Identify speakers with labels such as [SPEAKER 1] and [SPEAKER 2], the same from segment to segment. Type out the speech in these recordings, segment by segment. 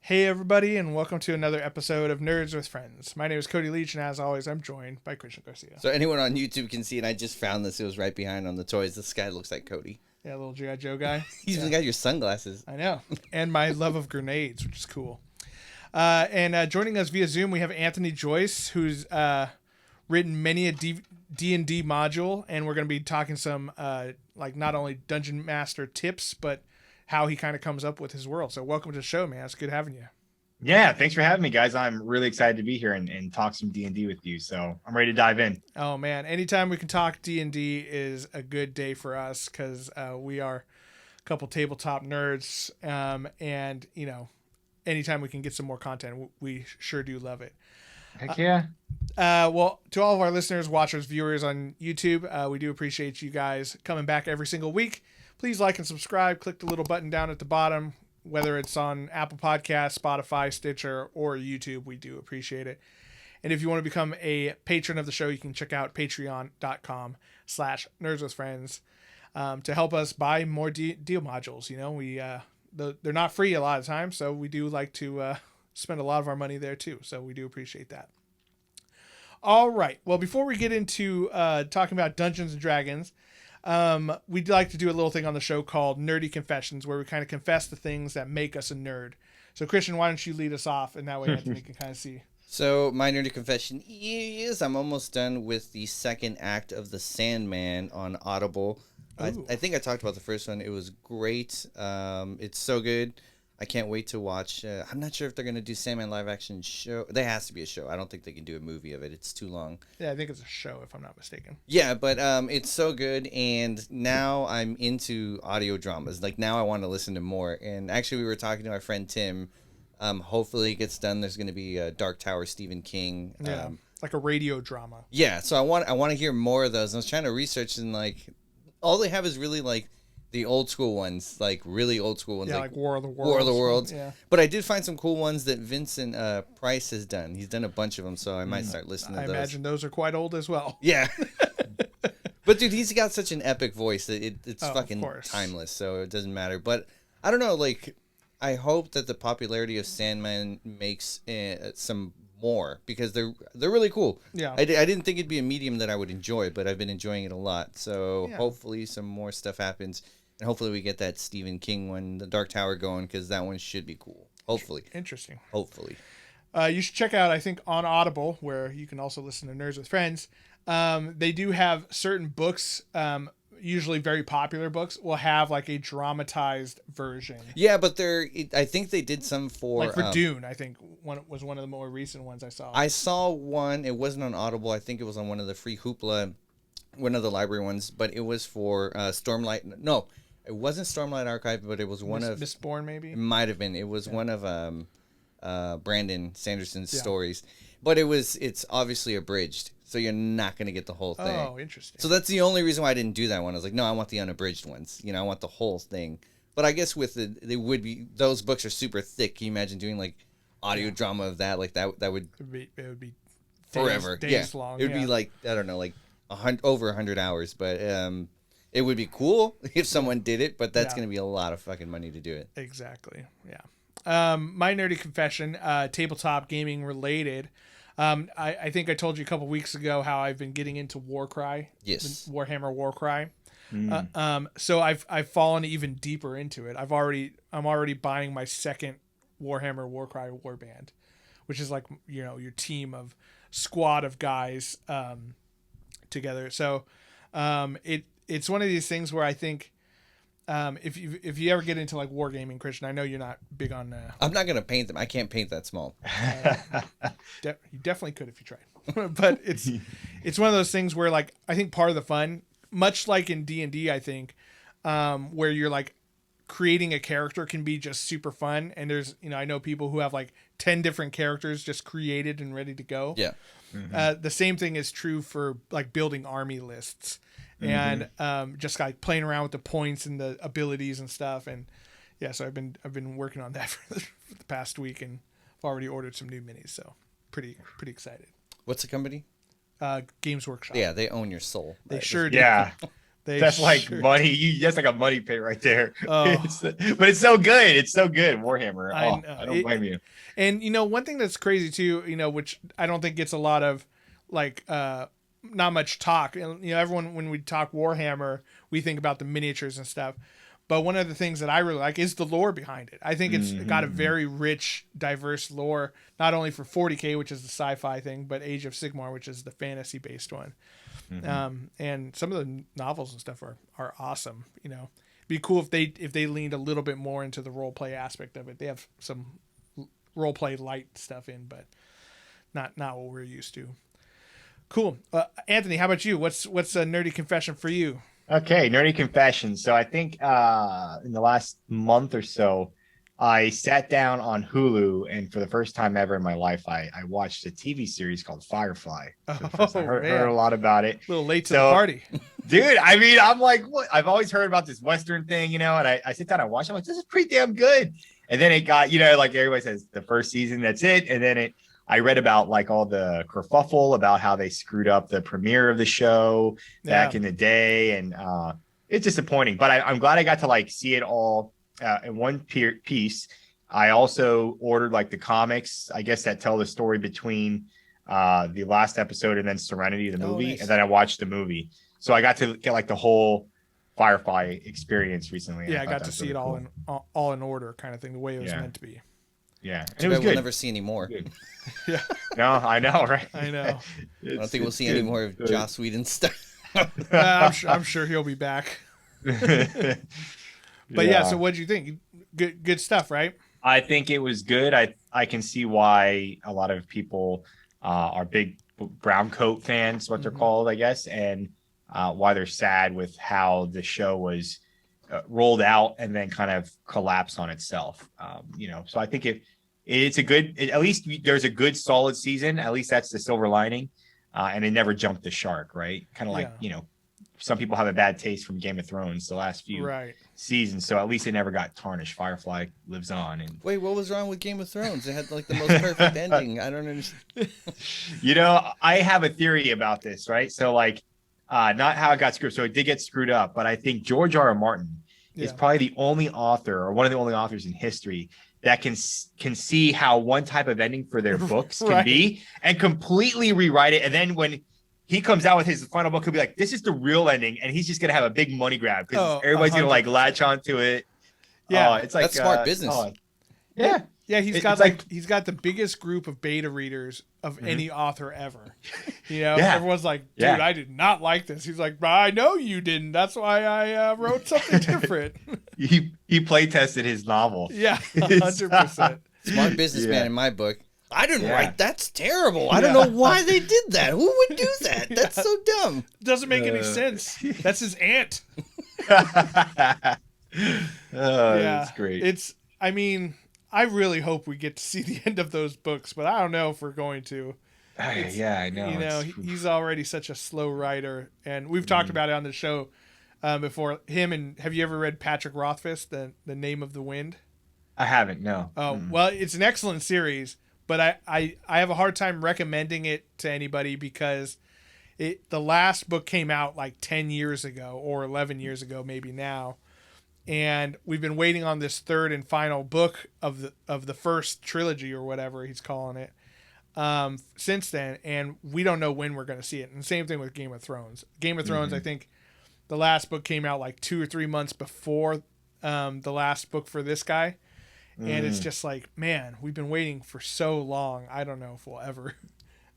[SPEAKER 1] Hey everybody, and welcome to another episode of Nerds with Friends. My name is Cody Leach, and as always, I'm joined by Christian Garcia.
[SPEAKER 2] So anyone on YouTube can see it. I just found this. It was right behind on the toys. This guy looks like Cody.
[SPEAKER 1] Yeah, little G.I. Joe guy.
[SPEAKER 2] He's even got your sunglasses.
[SPEAKER 1] I know. And my love of grenades, which is cool. Joining us via Zoom, we have Anthony Joyce, who's written many a D&D module, and we're going to be talking some not only Dungeon Master tips, but how he kind of comes up with his world. So welcome to the show, man. It's good having you.
[SPEAKER 3] Yeah, thanks for having me, guys. I'm really excited to be here and talk some D&D with you. So I'm ready to dive in.
[SPEAKER 1] Oh, man. Anytime we can talk D&D is a good day for us because we are a couple tabletop nerds. And, you know, anytime we can get some more content, we sure do love it.
[SPEAKER 3] Heck yeah.
[SPEAKER 1] Well, to all of our listeners, watchers, viewers on YouTube, we do appreciate you guys coming back every single week. Please like and subscribe. Click the little button down at the bottom, whether it's on Apple Podcasts, Spotify, Stitcher, or YouTube. We do appreciate it. And if you want to become a patron of the show, you can check out patreon.com/nerdswithfriends to help us buy more deal modules. You know, they're not free a lot of times, so we do like to spend a lot of our money there too. So we do appreciate that. All right. Well, before we get into talking about Dungeons and Dragons, we'd like to do a little thing on the show called Nerdy Confessions, where we kind of confess the things that make us a nerd. So, Christian, why don't you lead us off, and that way Anthony can kind of see.
[SPEAKER 2] So my nerdy confession is I'm almost done with the second act of The Sandman on Audible. I think I talked about the first one. It was great. It's so good. I can't wait to watch. I'm not sure if they're going to do Sandman live action show. There has to be a show. I don't think they can do a movie of it. It's too long.
[SPEAKER 1] Yeah, I think it's a show, if I'm not mistaken.
[SPEAKER 2] Yeah, but it's so good, and now I'm into audio dramas. Like, now I want to listen to more. And actually, we were talking to our friend Tim. Hopefully it gets done. There's going to be a Dark Tower Stephen King.
[SPEAKER 1] Yeah, like a radio drama.
[SPEAKER 2] Yeah, so I want to hear more of those. I was trying to research, and like all they have is really like the old school ones, like really old school ones.
[SPEAKER 1] Yeah, like War of the Worlds.
[SPEAKER 2] War of the Worlds.
[SPEAKER 1] Yeah.
[SPEAKER 2] But I did find some cool ones that Vincent Price has done. He's done a bunch of them, so I might start listening to those.
[SPEAKER 1] I imagine those are quite old as well.
[SPEAKER 2] Yeah. But dude, he's got such an epic voice that it's fucking timeless, so it doesn't matter. But I don't know, like, I hope that the popularity of Sandman makes some more, because they're really cool.
[SPEAKER 1] Yeah.
[SPEAKER 2] I didn't think it'd be a medium that I would enjoy, but I've been enjoying it a lot. So hopefully some more stuff happens, and hopefully we get that Stephen King one, the Dark Tower, going, because that one should be cool. Hopefully.
[SPEAKER 1] Interesting.
[SPEAKER 2] Hopefully.
[SPEAKER 1] You should check out, I think, on Audible, where you can also listen to Nerds with Friends. They do have certain books, usually very popular books, will have like a dramatized version.
[SPEAKER 2] Yeah, but I think they did some for...
[SPEAKER 1] Like for Dune, I think was one of the more recent ones I saw.
[SPEAKER 2] I saw one. It wasn't on Audible. I think it was on one of the free Hoopla, one of the library ones, but it was for Stormlight. No, it wasn't Stormlight Archive, but it was one of...
[SPEAKER 1] Mistborn, maybe?
[SPEAKER 2] It might have been. It was one of Brandon Sanderson's stories. But it's obviously abridged, so you're not going to get the whole thing.
[SPEAKER 1] Oh, interesting.
[SPEAKER 2] So that's the only reason why I didn't do that one. I was like, no, I want the unabridged ones. You know, I want the whole thing. But I guess with those books are super thick. Can you imagine doing like audio drama of that? Like that would...
[SPEAKER 1] It would be
[SPEAKER 2] forever.
[SPEAKER 1] Days long.
[SPEAKER 2] It would be like, I don't know, like over 100 hours. But it would be cool if someone did it, but that's going to be a lot of fucking money to do it.
[SPEAKER 1] Exactly. Yeah. My nerdy confession, tabletop gaming related. I think I told you a couple weeks ago how I've been getting into Warcry.
[SPEAKER 2] Yes.
[SPEAKER 1] Warhammer Warcry. So I've fallen even deeper into it. I'm already buying my second Warhammer Warcry warband, which is like, you know, your team of squad of guys together. So it's one of these things where I think if you ever get into like wargaming, Christian, I know you're not big on.
[SPEAKER 2] I'm not gonna paint them. I can't paint that small.
[SPEAKER 1] You definitely could if you tried, but it's one of those things where like I think part of the fun, much like in D&D, I think, where you're like creating a character can be just super fun, and there's, you know, I know people who have like 10 different characters just created and ready to go.
[SPEAKER 2] Yeah.
[SPEAKER 1] The same thing is true for like building army lists. And just like playing around with the points and the abilities and stuff, and so I've been working on that for the past week, and I've already ordered some new minis, so pretty excited.
[SPEAKER 2] What's the company?
[SPEAKER 1] Games Workshop.
[SPEAKER 2] Yeah, they own your soul.
[SPEAKER 1] They sure do.
[SPEAKER 3] Yeah. That's like
[SPEAKER 1] sure
[SPEAKER 3] money. That's like a money pit right there.
[SPEAKER 1] Oh.
[SPEAKER 3] But it's so good. It's so good. Warhammer.
[SPEAKER 1] I know.
[SPEAKER 3] I don't blame you.
[SPEAKER 1] And one thing that's crazy too, which I don't think gets a lot of like not much talk. And everyone, when we talk Warhammer, we think about the miniatures and stuff. But one of the things that I really like is the lore behind it. I think it's got a very rich, diverse lore, not only for 40K, which is the sci-fi thing, but Age of Sigmar, which is the fantasy-based one. And some of the novels and stuff are awesome. It'd be cool if they leaned a little bit more into the role play aspect of it. They have some role play light stuff in, but not what we're used to. Cool. Anthony, how about you? What's a nerdy confession for you?
[SPEAKER 3] Okay, nerdy confession. So I think in the last month or so, I sat down on Hulu, and for the first time ever in my life, I watched a TV series called Firefly. I heard a lot about it.
[SPEAKER 1] A little late to the party.
[SPEAKER 3] Dude, I mean, I'm like, what? I've always heard about this Western thing, and I sit down and watch it. I'm like, this is pretty damn good. And then it got, like everybody says, the first season, that's it. And then I read about like all the kerfuffle about how they screwed up the premiere of the show back in the day. And it's disappointing, but I'm glad I got to like see it all in one piece. I also ordered like the comics, I guess, that tell the story between the last episode and then Serenity, the movie.
[SPEAKER 1] Nice.
[SPEAKER 3] And then I watched the movie. So I got to get like the whole Firefly experience recently.
[SPEAKER 1] Yeah, I got to see it all in order kind of thing, the way it was meant to be.
[SPEAKER 3] Yeah,
[SPEAKER 2] and it was good. We'll never see any more.
[SPEAKER 1] Yeah.
[SPEAKER 3] No, I know, right?
[SPEAKER 1] I know.
[SPEAKER 2] I don't think we'll see any more of Joss Whedon stuff.
[SPEAKER 1] I'm sure he'll be back. But yeah, so what'd you think? Good stuff, right?
[SPEAKER 3] I think it was good. I can see why a lot of people are big brown coat fans, what they're called, I guess, and why they're sad with how the show was rolled out and then kind of collapsed on itself. So I think it's a good, at least there's a good solid season. At least that's the silver lining. And it never jumped the shark, right? Kind of like, some people have a bad taste from Game of Thrones the last few seasons. So at least it never got tarnished. Firefly lives on. And
[SPEAKER 2] wait, what was wrong with Game of Thrones? It had like the most perfect ending. I don't understand.
[SPEAKER 3] I have a theory about this, right? So like, not how it got screwed. So it did get screwed up, but I think George R.R. Martin is probably the only author, or one of the only authors in history, that can see how one type of ending for their books can be and completely rewrite it. And then when he comes out with his final book, he'll be like, this is the real ending. And he's just going to have a big money grab because everybody's going to like latch onto it.
[SPEAKER 1] Yeah.
[SPEAKER 3] It's like
[SPEAKER 2] that's smart business.
[SPEAKER 3] Yeah.
[SPEAKER 1] Yeah, he's got the biggest group of beta readers of any author ever. Everyone's like, dude, I did not like this. He's like, I know you didn't. That's why I wrote something different.
[SPEAKER 3] he play tested his novel.
[SPEAKER 1] Yeah, 100%.
[SPEAKER 2] Smart businessman in my book. I didn't write. That's terrible. I don't know why they did that. Who would do that? That's so dumb.
[SPEAKER 1] Doesn't make any sense. That's his aunt.
[SPEAKER 3] That's great.
[SPEAKER 1] I really hope we get to see the end of those books, but I don't know if we're going to.
[SPEAKER 3] I know.
[SPEAKER 1] He's already such a slow writer, and we've talked about it on the show before. Have you ever read Patrick Rothfuss, The Name of the Wind?
[SPEAKER 3] I haven't, no.
[SPEAKER 1] Oh, well, it's an excellent series, but I have a hard time recommending it to anybody because the last book came out like 10 years ago or 11 years ago, maybe now. And we've been waiting on this third and final book of the first trilogy or whatever he's calling it since then, and we don't know when we're going to see it. And same thing with Game of Thrones. Game of Thrones, I think the last book came out like 2 or 3 months before the last book for this guy. And it's just like, man, we've been waiting for so long. I don't know if we'll ever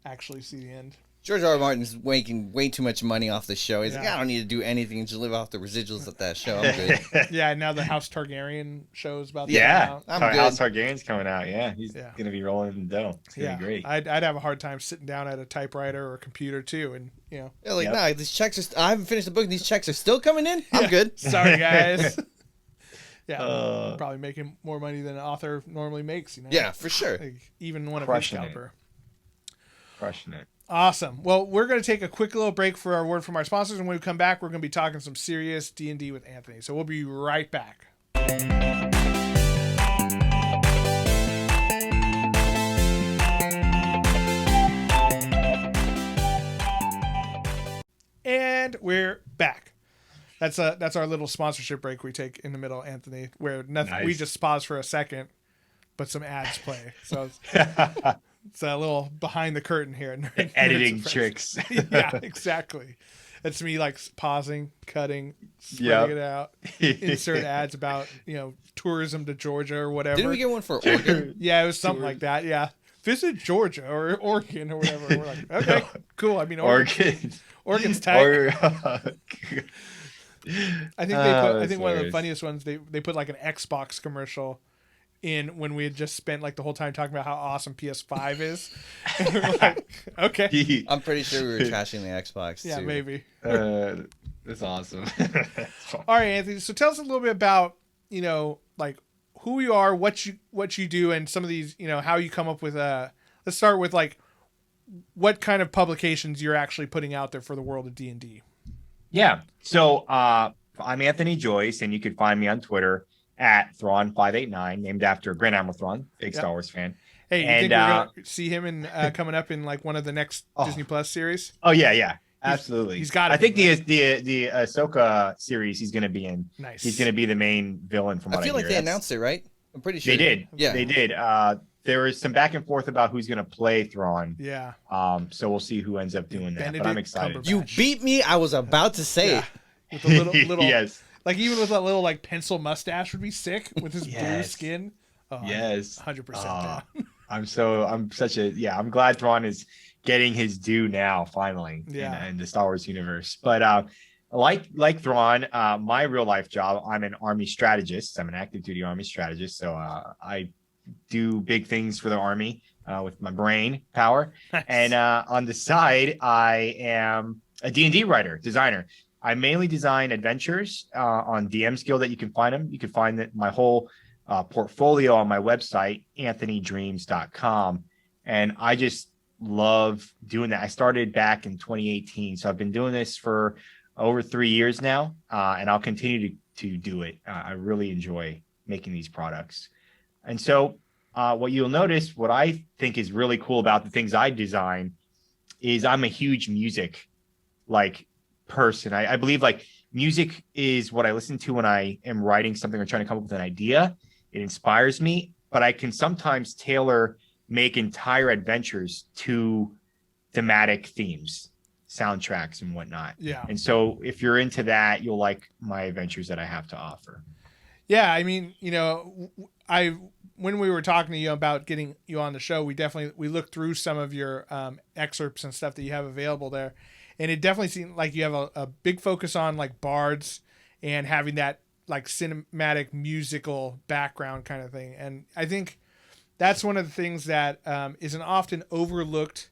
[SPEAKER 1] actually see the end.
[SPEAKER 2] George R. R. Martin's making way too much money off the show. He's like, I don't need to do anything, just live off the residuals of that show. I'm good.
[SPEAKER 1] Yeah, now the House Targaryen show is about
[SPEAKER 3] to come
[SPEAKER 1] out.
[SPEAKER 3] I'm good. House Targaryen's coming out. Yeah, he's gonna be rolling in the dough. It's gonna be great.
[SPEAKER 1] I'd have a hard time sitting down at a typewriter or a computer too, and
[SPEAKER 2] nah, these checks are. I haven't finished the book, and these checks are still coming in. I'm good.
[SPEAKER 1] Sorry, guys. Probably making more money than an author normally makes.
[SPEAKER 2] Yeah, for sure.
[SPEAKER 1] Like, even one of his caliber.
[SPEAKER 3] Crushing it.
[SPEAKER 1] Awesome. Well, we're going to take a quick little break for our word from our sponsors, and when we come back, we're going to be talking some serious D&D with Anthony. So we'll be right back. And we're back. That's our little sponsorship break we take in the middle, Anthony, where nothing, we
[SPEAKER 3] Nice.
[SPEAKER 1] just pause for a second, but some ads play. So it's a little behind the curtain here. Nerds
[SPEAKER 3] Editing
[SPEAKER 1] and Friends.
[SPEAKER 3] tricks.
[SPEAKER 1] Yeah, exactly. It's me like pausing, cutting,
[SPEAKER 3] Yep.
[SPEAKER 1] spreading it out. Insert ads about tourism to Georgia or whatever.
[SPEAKER 2] Didn't we get one for Oregon?
[SPEAKER 1] Yeah, it was something like that. Yeah, visit Georgia or Oregon or whatever. We're like, okay, cool. I mean,
[SPEAKER 3] Oregon.
[SPEAKER 1] Oregon's tight. I think they put. I
[SPEAKER 3] that's
[SPEAKER 1] think one of the
[SPEAKER 3] hilarious.
[SPEAKER 1] funniest ones they put like an Xbox commercial in when we had just spent like the whole time talking about how awesome PS5 is. And we're like, okay,
[SPEAKER 2] I'm pretty sure we were trashing the Xbox
[SPEAKER 1] yeah,
[SPEAKER 2] too.
[SPEAKER 1] maybe.
[SPEAKER 3] That's awesome.
[SPEAKER 1] All right, Anthony. So tell us a little bit about like who you are, what you do, and some of these how you come up with Let's start with like what kind of publications you're actually putting out there for the world of D&D.
[SPEAKER 3] Yeah. So I'm Anthony Joyce, and you can find me on Twitter at Thrawn589, named after Grand Admiral Thrawn, big
[SPEAKER 1] Yep.
[SPEAKER 3] Star Wars fan.
[SPEAKER 1] Hey, you
[SPEAKER 3] And,
[SPEAKER 1] think we're gonna see him in coming up in like one of the next Disney Plus series?
[SPEAKER 3] Oh yeah, absolutely.
[SPEAKER 1] he's gotta
[SPEAKER 3] I think
[SPEAKER 1] be,
[SPEAKER 3] the Ahsoka series he's going to be in.
[SPEAKER 1] Nice.
[SPEAKER 3] He's going to be the main villain from what
[SPEAKER 2] I feel like
[SPEAKER 3] hear.
[SPEAKER 2] they
[SPEAKER 3] That's-
[SPEAKER 2] announced it, right? I'm pretty sure
[SPEAKER 3] They did.
[SPEAKER 2] Yeah.
[SPEAKER 3] They did. There was some back and forth about who's going to play Thrawn.
[SPEAKER 1] Yeah.
[SPEAKER 3] So we'll see who ends up doing that. But I'm
[SPEAKER 1] Benedict
[SPEAKER 3] excited.
[SPEAKER 1] Cumberbatch.
[SPEAKER 2] You beat me. I was about to say
[SPEAKER 1] Yeah.
[SPEAKER 2] it.
[SPEAKER 1] With a little
[SPEAKER 3] Yes.
[SPEAKER 1] like even with a little like pencil mustache would be sick with his blue
[SPEAKER 3] Yes.
[SPEAKER 1] skin. Oh,
[SPEAKER 3] Yes.
[SPEAKER 1] 100%
[SPEAKER 3] Oh,
[SPEAKER 1] down.
[SPEAKER 3] I'm glad Thrawn is getting his due now, finally,
[SPEAKER 1] Yeah.
[SPEAKER 3] in the Star Wars universe. But like Thrawn, my real life job, I'm an Army strategist. I'm an active duty Army strategist. So I do big things for the Army with my brain power.
[SPEAKER 1] Nice.
[SPEAKER 3] And on the side, I am a D&D writer, designer. I mainly design adventures on DM Skill that you can find them. You can find that my whole portfolio on my website, anthonydreams.com. And I just love doing that. I started back in 2018. So I've been doing this for over 3 years now, and I'll continue to do it. I really enjoy making these products. And so what you'll notice, what I think is really cool about the things I design is I'm a huge music person. I believe music is what I listen to when I am writing something or trying to come up with an idea. It inspires me, but I can sometimes make entire adventures to thematic themes, soundtracks and whatnot.
[SPEAKER 1] Yeah.
[SPEAKER 3] And so if you're into that, you'll like my adventures that I have to offer.
[SPEAKER 1] Yeah, I mean, when we were talking to you about getting you on the show, we looked through some of your excerpts and stuff that you have available there, and it definitely seemed like you have a big focus on like bards and having that like cinematic musical background kind of thing. And I think that's one of the things that is an often overlooked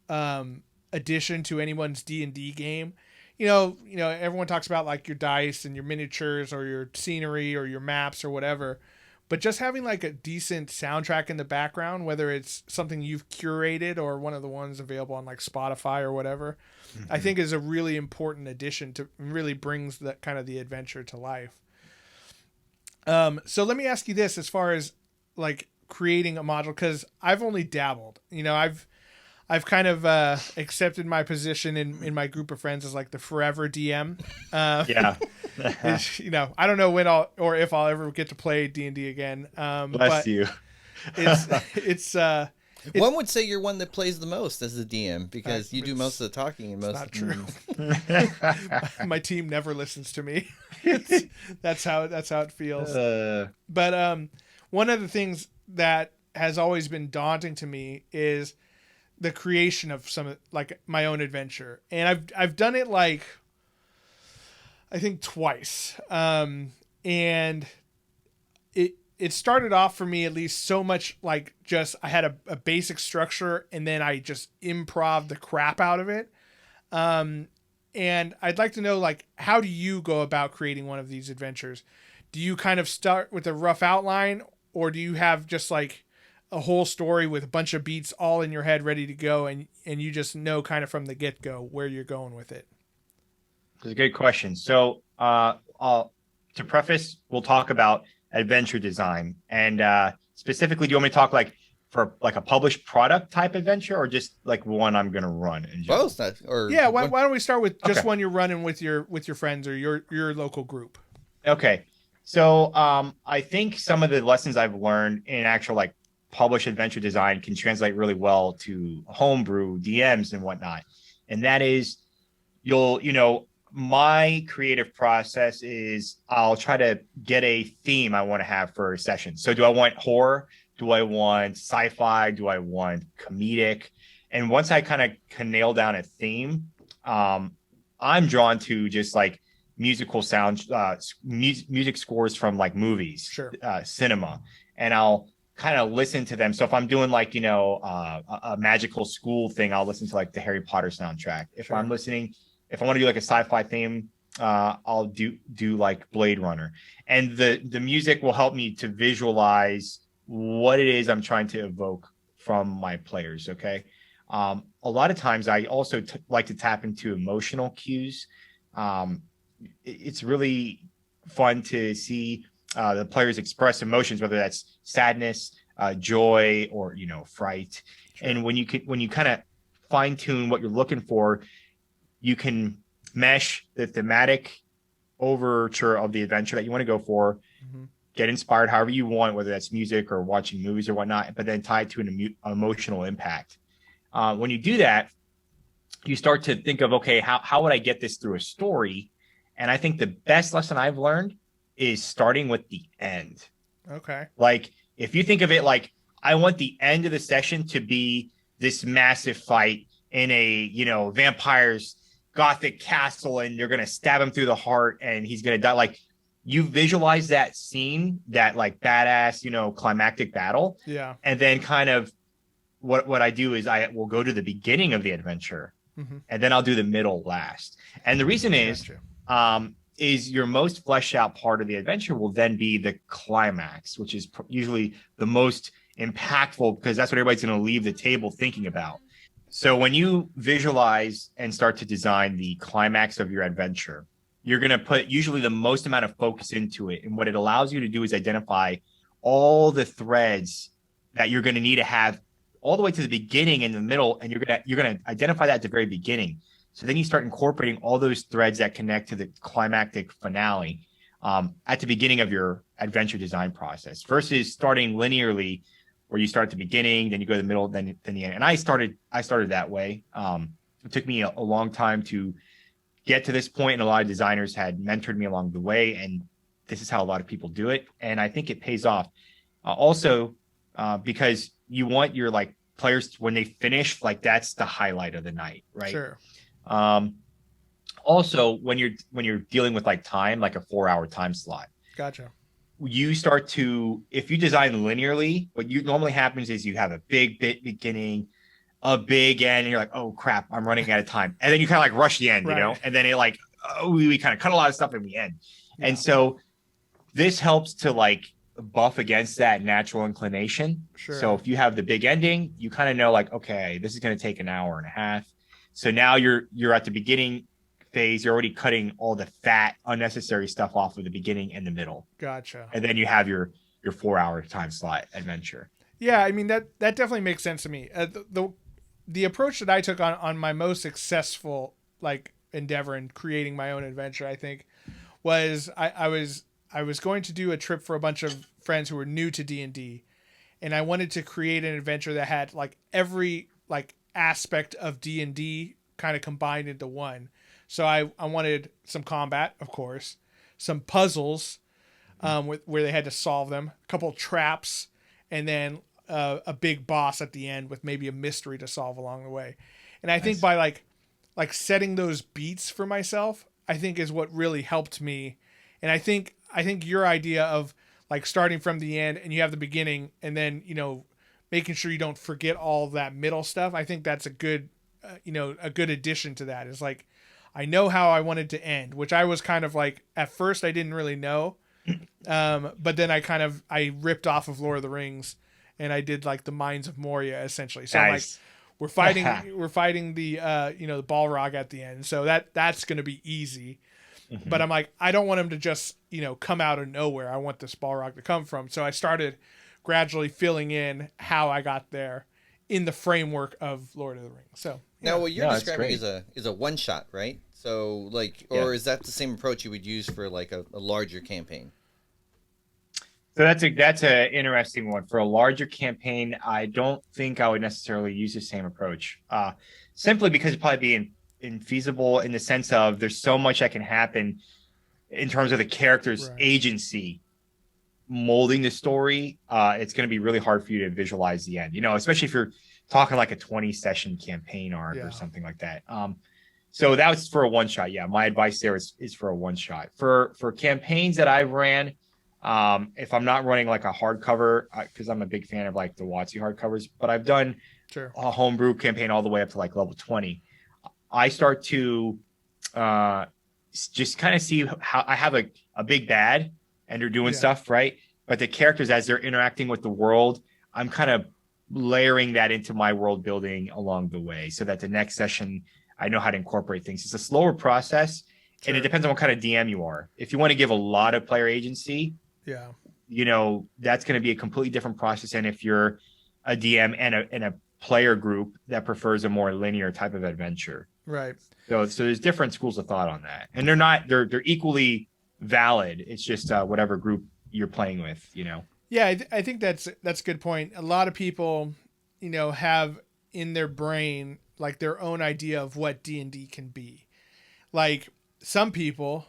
[SPEAKER 1] addition to anyone's D&D game. Everyone talks about like your dice and your miniatures or your scenery or your maps or whatever, but just having like a decent soundtrack in the background, whether it's something you've curated or one of the ones available on like Spotify or whatever, I think is a really important addition to really brings that kind of the adventure to life. So let me ask you this, as far as like creating a module, because I've only dabbled, I've kind of accepted my position in my group of friends as like the forever DM.
[SPEAKER 3] Yeah.
[SPEAKER 1] I don't know when or if I'll ever get to play D&D again.
[SPEAKER 3] Bless you.
[SPEAKER 1] It's
[SPEAKER 2] one would say you're one that plays the most as the DM because you do most of the talking and most.
[SPEAKER 1] not true. My team never listens to me. That's how it feels. But one of the things that has always been daunting to me is the creation of some like my own adventure, and I've done it like I think twice, and it started off for me at least so much like just I had a basic structure and then I just improv the crap out of it, and I'd like to know like how do you go about creating one of these adventures? Do you kind of start with a rough outline, or do you have just like a whole story with a bunch of beats all in your head ready to go, and you just know kind of from the get-go where you're going with it?
[SPEAKER 3] That's a good question. So to preface, we'll talk about adventure design, and specifically, do you want me to talk like for like a published product type adventure, or just like one I'm gonna run in general?
[SPEAKER 2] Both, or
[SPEAKER 1] Yeah, why don't we start with just
[SPEAKER 3] Okay.
[SPEAKER 1] one you're running with your friends or your local group?
[SPEAKER 3] Okay. So I think some of the lessons I've learned in actual like published adventure design can translate really well to homebrew DMs and whatnot. And that is my creative process is I'll try to get a theme I want to have for a session. So do I want horror? Do I want sci-fi? Do I want comedic? And once I kind of can nail down a theme, I'm drawn to just like musical sound, music scores from like movies,
[SPEAKER 1] Sure.
[SPEAKER 3] cinema, and I'll kind of listen to them. So if I'm doing like a magical school thing, I'll listen to like the Harry Potter soundtrack. If
[SPEAKER 1] Sure.
[SPEAKER 3] if I want to do like a sci-fi theme, I'll do like Blade Runner, and the music will help me to visualize what it is I'm trying to evoke from my players. Okay. A lot of times I also like to tap into emotional cues. It's really fun to see the players express emotions, whether that's sadness, joy, or fright. Sure. And when you kind of fine tune what you're looking for, you can mesh the thematic overture of the adventure that you want to go for, get inspired however you want, whether that's music or watching movies or whatnot, but then tie it to an emotional impact. When you do that, you start to think of, okay, how would I get this through a story? And I think the best lesson I've learned is starting with the end.
[SPEAKER 1] Okay.
[SPEAKER 3] Like if you think of it like, I want the end of the session to be this massive fight in a, vampire's gothic castle, and you're going to stab him through the heart and he's going to die. Like you visualize that scene, that like badass, climactic battle.
[SPEAKER 1] Yeah.
[SPEAKER 3] And then kind of what I do is I will go to the beginning of the adventure, and then I'll do the middle last. And the reason is your most fleshed out part of the adventure will then be the climax, which is usually the most impactful, because that's what everybody's going to leave the table thinking about. So when you visualize and start to design the climax of your adventure, you're going to put usually the most amount of focus into it. And what it allows you to do is identify all the threads that you're going to need to have all the way to the beginning and the middle. And you're going to identify that at the very beginning. So then you start incorporating all those threads that connect to the climactic finale at the beginning of your adventure design process, versus starting linearly, where you start at the beginning, then you go to the middle, then the end. And I started that way. It took me a long time to get to this point, and a lot of designers had mentored me along the way. And this is how a lot of people do it. And I think it pays off. Also, because you want your like players, when they finish, like that's the highlight of the night, right?
[SPEAKER 1] Sure.
[SPEAKER 3] Also, when you're dealing with like time, like a 4-hour time slot,
[SPEAKER 1] Gotcha.
[SPEAKER 3] you start to, if you design linearly, what normally happens is you have a big bit beginning, a big end, and you're like, oh crap, I'm running out of time. And then you kind of like rush the end,
[SPEAKER 1] right.
[SPEAKER 3] And then it like, we kind of cut a lot of stuff in the end. Yeah. And so this helps to like buff against that natural inclination.
[SPEAKER 1] Sure.
[SPEAKER 3] So if you have the big ending, you kind of know like, okay, this is going to take an hour and a half. So now you're at the beginning phase. You're already cutting all the fat, unnecessary stuff off of the beginning and the middle.
[SPEAKER 1] Gotcha.
[SPEAKER 3] And then you have your 4-hour time slot adventure.
[SPEAKER 1] Yeah, I mean that definitely makes sense to me. The approach that I took on my most successful like endeavor in creating my own adventure, I think, was I was going to do a trip for a bunch of friends who were new to D&D, and I wanted to create an adventure that had like every like aspect of D&D kind of combined into one. So I wanted some combat, of course, some puzzles where they had to solve them, a couple traps, and then a big boss at the end with maybe a mystery to solve along the way. And I think by like setting those beats for myself, I think is what really helped me. And I think your idea of like starting from the end and you have the beginning, and then making sure you don't forget all that middle stuff, I think that's a good a good addition to that. Is like, I know how I wanted to end, which I was kind of like, at first I didn't really know. But then I ripped off of Lord of the Rings, and I did like the Mines of Moria essentially. So nice. I'm like, we're fighting the the Balrog at the end. So that's going to be easy. Mm-hmm. But I'm like, I don't want him to just, come out of nowhere. I want this Balrog to come from. So I started gradually filling in how I got there in the framework of Lord of the Rings. So
[SPEAKER 2] now what you're
[SPEAKER 3] No, it's
[SPEAKER 2] describing
[SPEAKER 3] great.
[SPEAKER 2] is a one shot, right? So like,
[SPEAKER 3] Yeah.
[SPEAKER 2] or is that the same approach you would use for like a larger campaign?
[SPEAKER 3] So that's a interesting one. For a larger campaign, I don't think I would necessarily use the same approach. Simply because it'd probably be infeasible in the sense of there's so much that can happen in terms of the character's
[SPEAKER 1] Right.
[SPEAKER 3] agency molding the story. It's going to be really hard for you to visualize the end, especially if you're talking like a 20 session campaign arc
[SPEAKER 1] Yeah.
[SPEAKER 3] or something like that. So that was for a one shot. Yeah. My advice there is for a one shot. For campaigns that I've ran, if I'm not running like a hardcover, because I'm a big fan of like the WotC hardcovers, but I've done
[SPEAKER 1] Sure.
[SPEAKER 3] a homebrew campaign all the way up to like level 20. I start to just kind of see how I have a big bad and they're doing stuff, right? But the characters, as they're interacting with the world, I'm kind of layering that into my world building along the way so that the next session, I know how to incorporate things. It's a slower process, and it depends on what kind of DM you are. If you want to give a lot of player agency, that's going to be a completely different process. And if you're a DM and a player group that prefers a more linear type of adventure.
[SPEAKER 1] Right.
[SPEAKER 3] So there's different schools of thought on that. And they're equally valid. It's just whatever group you're playing with,
[SPEAKER 1] Yeah, I think that's a good point. A lot of people, have in their brain like their own idea of what D&D can be. Like some people,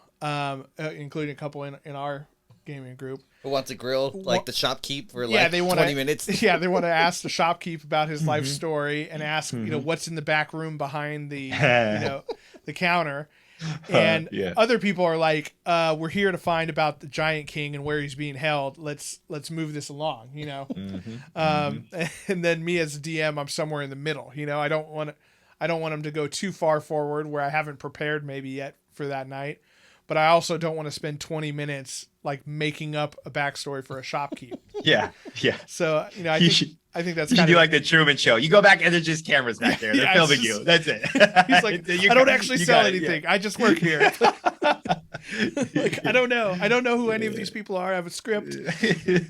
[SPEAKER 1] including a couple in our gaming group,
[SPEAKER 2] Who wants a grill like the shopkeep for
[SPEAKER 1] they
[SPEAKER 2] 20 minutes?
[SPEAKER 1] Yeah, they want to ask the shopkeep about his life story and ask, what's in the back room behind the, the counter. And other people are like, we're here to find about the Giant King and where he's being held. Let's move this along, And then me as a DM, I'm somewhere in the middle. I don't want them to go too far forward where I haven't prepared maybe yet for that night. But I also don't want to spend 20 minutes like making up a backstory for a shopkeep.
[SPEAKER 3] Yeah.
[SPEAKER 1] So, I think that's
[SPEAKER 3] you
[SPEAKER 1] kind
[SPEAKER 3] do
[SPEAKER 1] of
[SPEAKER 3] like the Truman Show. You go back and there's just cameras back there. They're filming you. That's it.
[SPEAKER 1] He's like, I don't actually sell anything. I just work here. Like, I don't know. I don't know who any of these people are. I have a script. It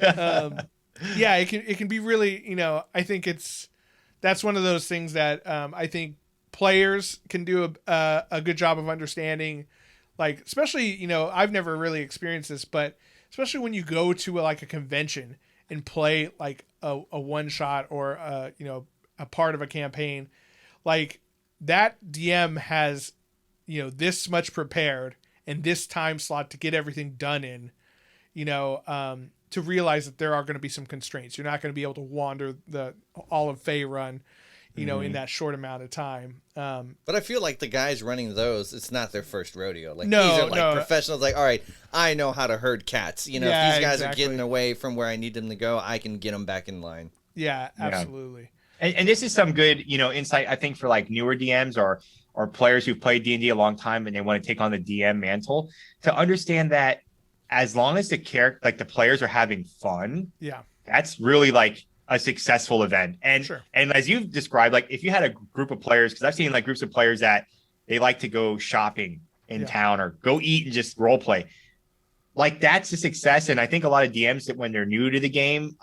[SPEAKER 1] can be really, I think that's one of those things that I think players can do a good job of understanding. Like, especially, I've never really experienced this, but especially when you go to a convention and play like a one shot or a part of a campaign, like that DM has, this much prepared and this time slot to get everything done in, to realize that there are going to be some constraints. You're not going to be able to wander the all of Fae run, in that short amount of time.
[SPEAKER 2] But I feel like the guys running those, it's not their first rodeo. Like,
[SPEAKER 1] No,
[SPEAKER 2] these are like
[SPEAKER 1] no.
[SPEAKER 2] professionals. Like, all right, I know how to herd cats. If these guys are getting away from where I need them to go, I can get them back in line.
[SPEAKER 1] Yeah, absolutely.
[SPEAKER 3] And this is some good, insight, I think, for like newer DMs or players who've played D&D a long time and they want to take on the DM mantle, to understand that as long as the players are having fun, that's really like a successful event. And and as you've described, like if you had a group of players, because I've seen like groups of players that they like to go shopping in town or go eat and just role play. Like that's a success. And I think a lot of DMs that when they're new to the game,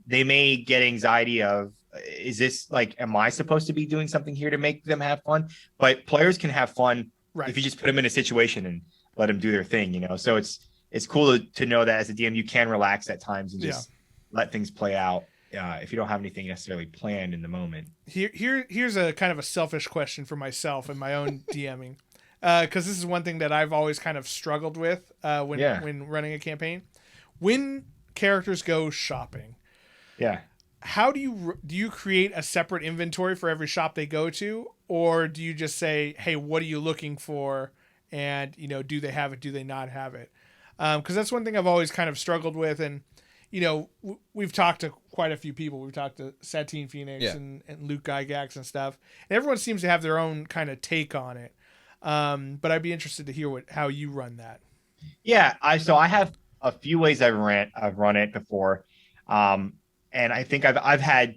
[SPEAKER 3] they may get anxiety of, is this like, am I supposed to be doing something here to make them have fun? But players can have fun if you just put them in a situation and let them do their thing, So it's cool to know that as a DM, you can relax at times and just let things play out. If you don't have anything necessarily planned in the moment.
[SPEAKER 1] Here's a kind of a selfish question for myself and my own DMing, because this is one thing that I've always kind of struggled with when running a campaign. When characters go shopping, how do you create a separate inventory for every shop they go to, or do you just say, hey, what are you looking for, and do they have it, do they not have it? Because that's one thing I've always kind of struggled with. And we've talked to quite a few people. We've talked to Satine Phoenix and Luke Gygax and stuff. And everyone seems to have their own kind of take on it. But I'd be interested to hear how you run that.
[SPEAKER 3] Yeah, I have a few ways I've run it before. And I think I've had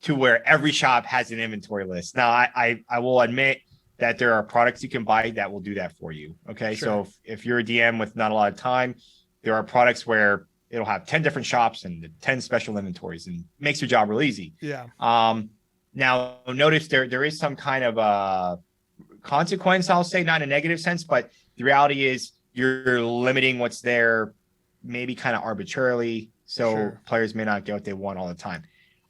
[SPEAKER 3] to where every shop has an inventory list. Now I will admit that there are products you can buy that will do that for you. Okay. So if you're a DM with not a lot of time, there are products where it'll have 10 different shops and 10 special inventories, and makes your job real easy.
[SPEAKER 1] Yeah.
[SPEAKER 3] Now notice there is some kind of consequence, I'll say, not in a negative sense, but the reality is you're limiting what's there maybe kind of arbitrarily, so players may not get what they want all the time.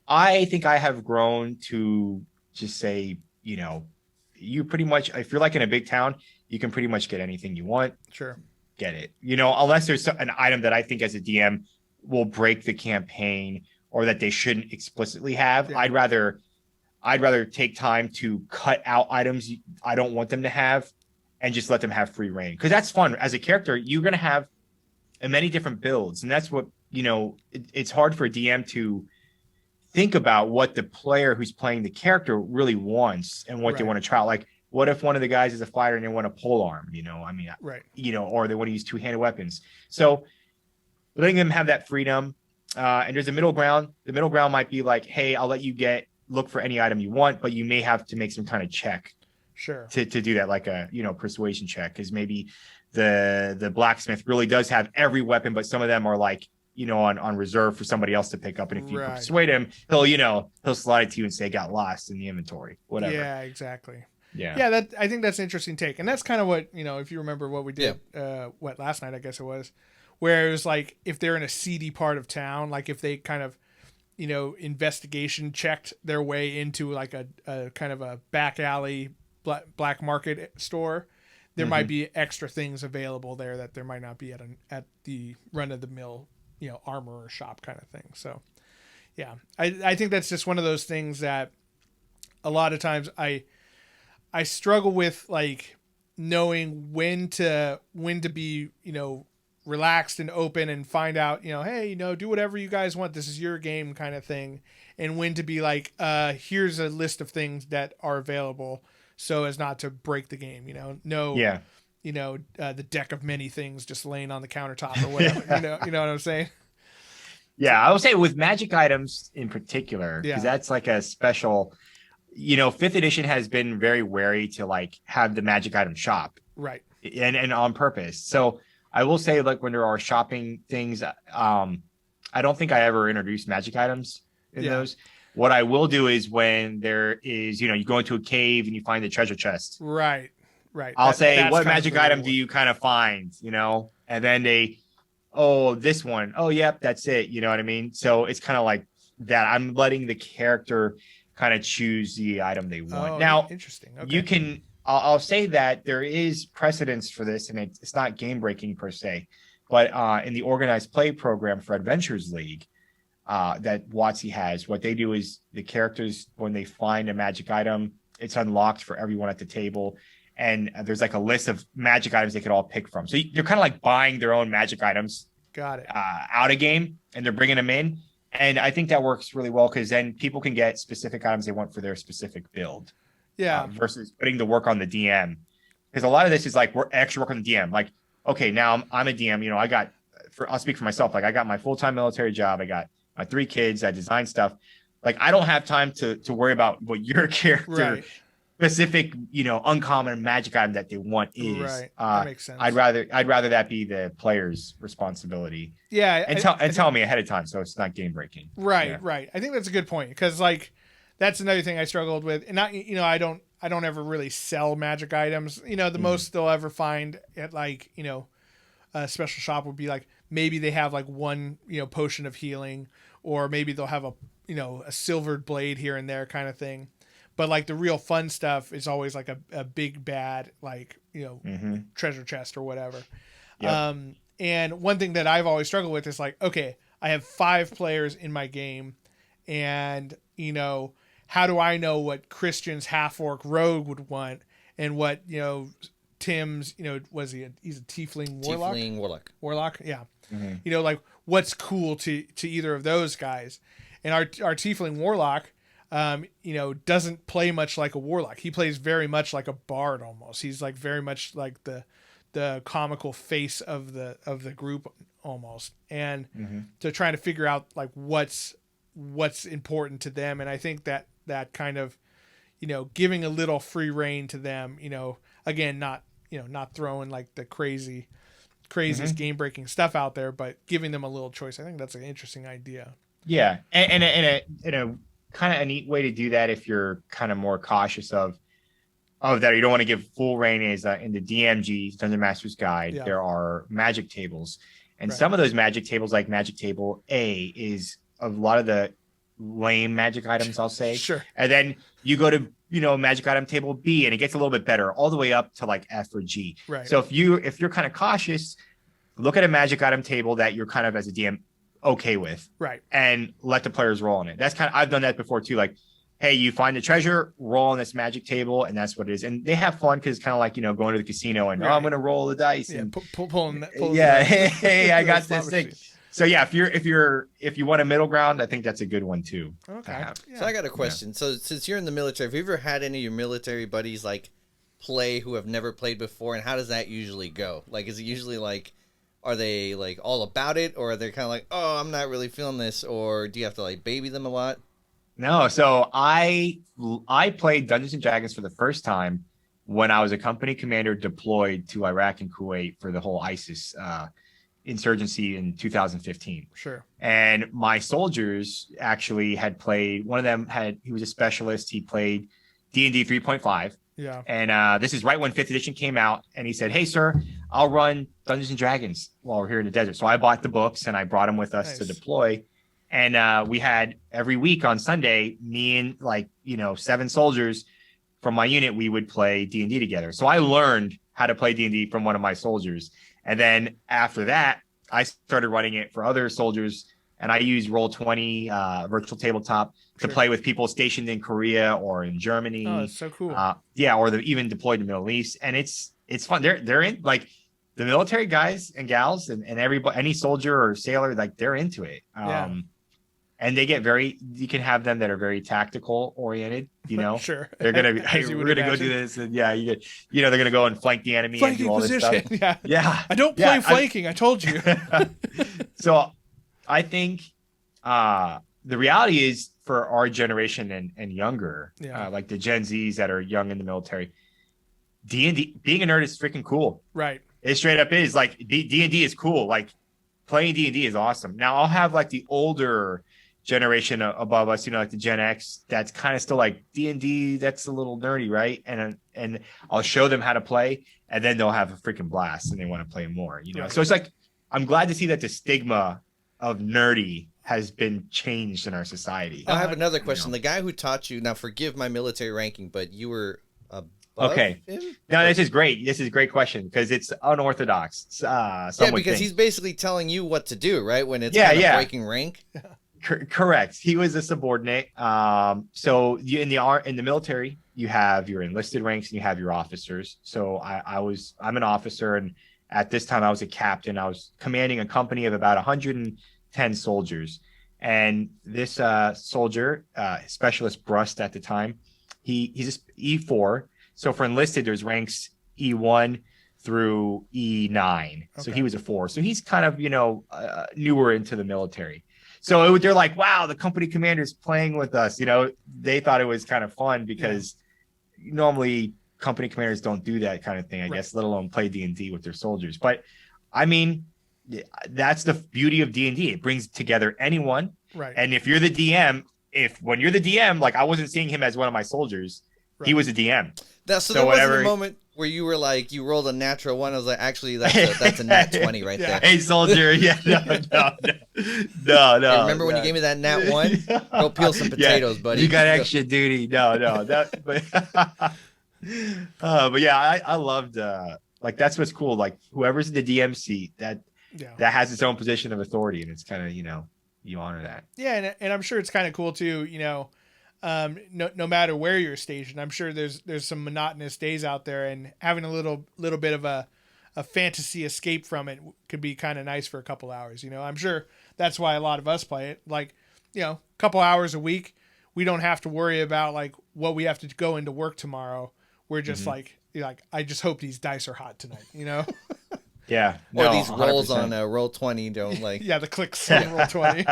[SPEAKER 3] I think I have grown to just say, you pretty much, if you're like in a big town, you can pretty much get anything you want.
[SPEAKER 1] Sure.
[SPEAKER 3] Get it. Unless there's an item that I think as a DM will break the campaign or that they shouldn't explicitly have. Yeah. I'd rather take time to cut out items I don't want them to have and just let them have free reign. Because that's fun. As a character, you're going to have many different builds. And that's what, it's hard for a DM to think about what the player who's playing the character really wants and what they want to try. Like, what if one of the guys is a fighter and they want a pole arm, or they want to use two-handed weapons. So letting them have that freedom. And there's a middle ground. The middle ground might be like, hey, I'll let you look for any item you want, but you may have to make some kind of check to do that, like a persuasion check, because maybe the blacksmith really does have every weapon, but some of them are like on reserve for somebody else to pick up, and if you persuade him, he'll slide it to you and say got lost in the inventory, whatever.
[SPEAKER 1] Yeah, exactly. Yeah, I think that's an interesting take, and that's kind of what if you remember what we did last night, I guess it was, where it was like if they're in a seedy part of town, like if they kind of investigation checked their way into like a kind of a back alley black market store, there might be extra things available there that there might not be at the run of the mill armorer shop kind of thing. So yeah, I think that's just one of those things that a lot of times I struggle with, like knowing when to be relaxed and open and find out hey, do whatever you guys want, this is your game kind of thing, and when to be like here's a list of things that are available so as not to break the game. The deck of many things just laying on the countertop or whatever. You know what I'm saying?
[SPEAKER 3] Yeah, I would say with magic items in particular, because that's like a special, 5th edition has been very wary to like have the magic item shop.
[SPEAKER 1] Right.
[SPEAKER 3] And on purpose. So I will say, like, when there are shopping things, I don't think I ever introduced magic items in those. What I will do is when there is, you go into a cave and you find the treasure chest.
[SPEAKER 1] Right.
[SPEAKER 3] I'll say, what magic item do you kind of find, and then this one. Oh, yep, that's it. You know what I mean? So it's kind of like that. I'm letting the character kind of choose the item they want. Now,
[SPEAKER 1] interesting. Okay.
[SPEAKER 3] You can, I'll say that there is precedence for this, and it's not game breaking per se, but in the organized play program for Adventures League that WotC has, what they do is the characters, when they find a magic item, it's unlocked for everyone at the table. And there's like a list of magic items they could all pick from. So they're kind of like buying their own magic items.
[SPEAKER 1] Got it.
[SPEAKER 3] Out of game, and they're bringing them in. And I think that works really well, because then people can get specific items they want for their specific build.
[SPEAKER 1] Yeah.
[SPEAKER 3] Versus putting the work on the DM. Because a lot of this is like, we're extra work on the DM. Like, okay, now I'm a DM, I'll speak for myself. Like, I got my full-time military job. I got my 3 kids. I design stuff. Like, I don't have time to worry about what your character specific, uncommon magic item that they want is.
[SPEAKER 1] Right. That makes sense.
[SPEAKER 3] I'd rather that be the player's responsibility.
[SPEAKER 1] Yeah.
[SPEAKER 3] And tell me ahead of time, so it's not game breaking.
[SPEAKER 1] Right. I think that's a good point, because like that's another thing I struggled with, and I don't ever really sell magic items. The most they'll ever find at like a special shop would be like maybe they have like one potion of healing, or maybe they'll have a silvered blade here and there kind of thing. But like the real fun stuff is always like a big bad, like, treasure chest or whatever. Yep. And one thing that I've always struggled with is like, okay, I have 5 players in my game, and, how do I know what Christian's half-orc rogue would want, and what, Tim's, he's a tiefling warlock?
[SPEAKER 2] Tiefling
[SPEAKER 1] Warlock, yeah. Mm-hmm. Like what's cool to either of those guys. And our tiefling warlock, doesn't play much like a warlock. He plays very much like a bard almost. He's like very much like the comical face of the group almost. And to try to figure out like what's important to them. And I think that kind of, giving a little free reign to them, again, not throwing like the crazy craziest game breaking stuff out there, but giving them a little choice. I think that's an interesting idea.
[SPEAKER 3] Yeah, and in a kind of a neat way to do that, if you're kind of more cautious of that, you don't want to give full reign, is in the DMG Dungeon Master's Guide.
[SPEAKER 1] Yeah.
[SPEAKER 3] There are magic tables, and
[SPEAKER 1] Right.
[SPEAKER 3] some of those magic tables, like Magic Table A, is a lot of the lame magic items, I'll say.
[SPEAKER 1] Sure.
[SPEAKER 3] And then you go to magic item table B, and it gets a little bit better, all the way up to like F or G.
[SPEAKER 1] Right.
[SPEAKER 3] So if you're kind of cautious, look at a magic item table that you're kind of, as a DM, okay with,
[SPEAKER 1] Right.
[SPEAKER 3] and let the players roll on it. That's kind of, I've done that before too. Like, hey, you find the treasure, roll on this magic table, and that's what it is. And they have fun because it's kind of like, going to the casino and
[SPEAKER 1] Right.
[SPEAKER 3] I'm going to roll the dice.
[SPEAKER 1] Yeah.
[SPEAKER 3] And
[SPEAKER 1] Pulling
[SPEAKER 3] yeah, hey, I got
[SPEAKER 1] slot
[SPEAKER 3] this thing.
[SPEAKER 1] machine.
[SPEAKER 3] So yeah, if you want a middle ground, I think that's a good one too. to
[SPEAKER 1] Okay.
[SPEAKER 3] have.
[SPEAKER 2] So I got a question. So since you're in the military, have you ever had any of your military buddies like play who have never played before, and how does that usually go? Like, is it usually like, are they like all about it, or are they kind of like, oh, I'm not really feeling this, or do you have to like baby them a lot?
[SPEAKER 3] No, so I played Dungeons and Dragons for the first time when I was a company commander deployed to Iraq and Kuwait for the whole ISIS insurgency in 2015.
[SPEAKER 1] Sure.
[SPEAKER 3] And my soldiers actually had played. One of them he was a specialist. He played D&D 3.5.
[SPEAKER 1] Yeah.
[SPEAKER 3] And this is right when 5th edition came out. And he said, hey, sir, I'll run Dungeons and Dragons while we're here in the desert. So I bought the books and I brought them with us to
[SPEAKER 1] Nice.
[SPEAKER 3] deploy. And we had every week on Sunday, me and 7 soldiers from my unit, we would play D&D together. So I learned how to play D&D from one of my soldiers. And then after that, I started running it for other soldiers. And I used Roll20 virtual tabletop to
[SPEAKER 1] Sure.
[SPEAKER 3] play with people stationed in Korea or in Germany.
[SPEAKER 1] Oh, that's so cool.
[SPEAKER 3] Or even deployed to the Middle East. And it's fun. They're in, like, the military guys and gals and everybody, any soldier or sailor, like, they're into it.
[SPEAKER 1] Yeah.
[SPEAKER 3] And they get you can have them that are very tactical oriented,
[SPEAKER 1] Sure.
[SPEAKER 3] They're going to be, hey,
[SPEAKER 1] As you
[SPEAKER 3] we're
[SPEAKER 1] would
[SPEAKER 3] going to go do
[SPEAKER 1] imagine.
[SPEAKER 3] this. And yeah, they're going to go and flank the enemy
[SPEAKER 1] Flanking
[SPEAKER 3] and do all this
[SPEAKER 1] position.
[SPEAKER 3] stuff.
[SPEAKER 1] Yeah.
[SPEAKER 3] Yeah.
[SPEAKER 1] I don't play flanking. I told you.
[SPEAKER 3] So I think the reality is, for our generation and younger,
[SPEAKER 1] Yeah.
[SPEAKER 3] like the Gen Zs that are young in the military, D&D, being a nerd is freaking cool.
[SPEAKER 1] Right.
[SPEAKER 3] It straight up is. Like, D&D is cool. Like, playing D&D is awesome. Now I'll have like the older generation above us, like the Gen X, that's kind of still like D&D, that's a little nerdy, right? And I'll show them how to play, and then they'll have a freaking blast and they want to play more,
[SPEAKER 1] Right.
[SPEAKER 3] So it's like, I'm glad to see that the stigma of nerdy has been changed in our society.
[SPEAKER 2] I have another question. The guy who taught you, now forgive my military ranking, but you were above
[SPEAKER 3] Okay.
[SPEAKER 2] him?
[SPEAKER 3] No, this is great. This is a great question because it's unorthodox.
[SPEAKER 2] Yeah, because he's basically telling you what to do, right? When it's kind of breaking rank.
[SPEAKER 3] Correct. He was a subordinate. So in the military, you have your enlisted ranks and you have your officers. So I'm an officer, and at this time I was a captain. I was commanding a company of about 110 soldiers. And this soldier, specialist Brust at the time, he's E4. So for enlisted, there's ranks E1 through E9. So he was a 4. So he's kind of, newer into the military. So they're like, wow, the company commander's playing with us. They thought it was kind of fun because normally company commanders don't do that kind of thing, I guess, let alone play D&D with their soldiers. But I mean, that's the beauty of D&D. It brings together anyone.
[SPEAKER 1] Right.
[SPEAKER 3] And if you're the DM, when you're the DM, like, I wasn't seeing him as one of my soldiers. Right. He was a DM.
[SPEAKER 2] So there wasn't a moment where you were like, you rolled a natural 1. I was like, actually, that's a nat 20 right there.
[SPEAKER 3] Hey, soldier. Yeah, no.
[SPEAKER 2] Hey, remember when you gave me that nat 1? Go peel some potatoes, buddy.
[SPEAKER 3] You got extra duty. No. But yeah, I loved, like, that's what's cool. Like, whoever's in the DM seat, that has its own position of authority, and it's kind of, you honor that.
[SPEAKER 1] Yeah, and I'm sure it's kind of cool too, no matter where you're stationed. I'm sure there's some monotonous days out there, and having a little bit of a fantasy escape from it could be kind of nice for a couple hours. I'm sure that's why a lot of us play it. Like, a couple hours a week, we don't have to worry about like what we have to go into work tomorrow. We're just like I just hope these dice are hot tonight.
[SPEAKER 3] Yeah.
[SPEAKER 2] Or these rolls 100%. On Roll20 don't like.
[SPEAKER 1] Yeah, the clicks on Roll20.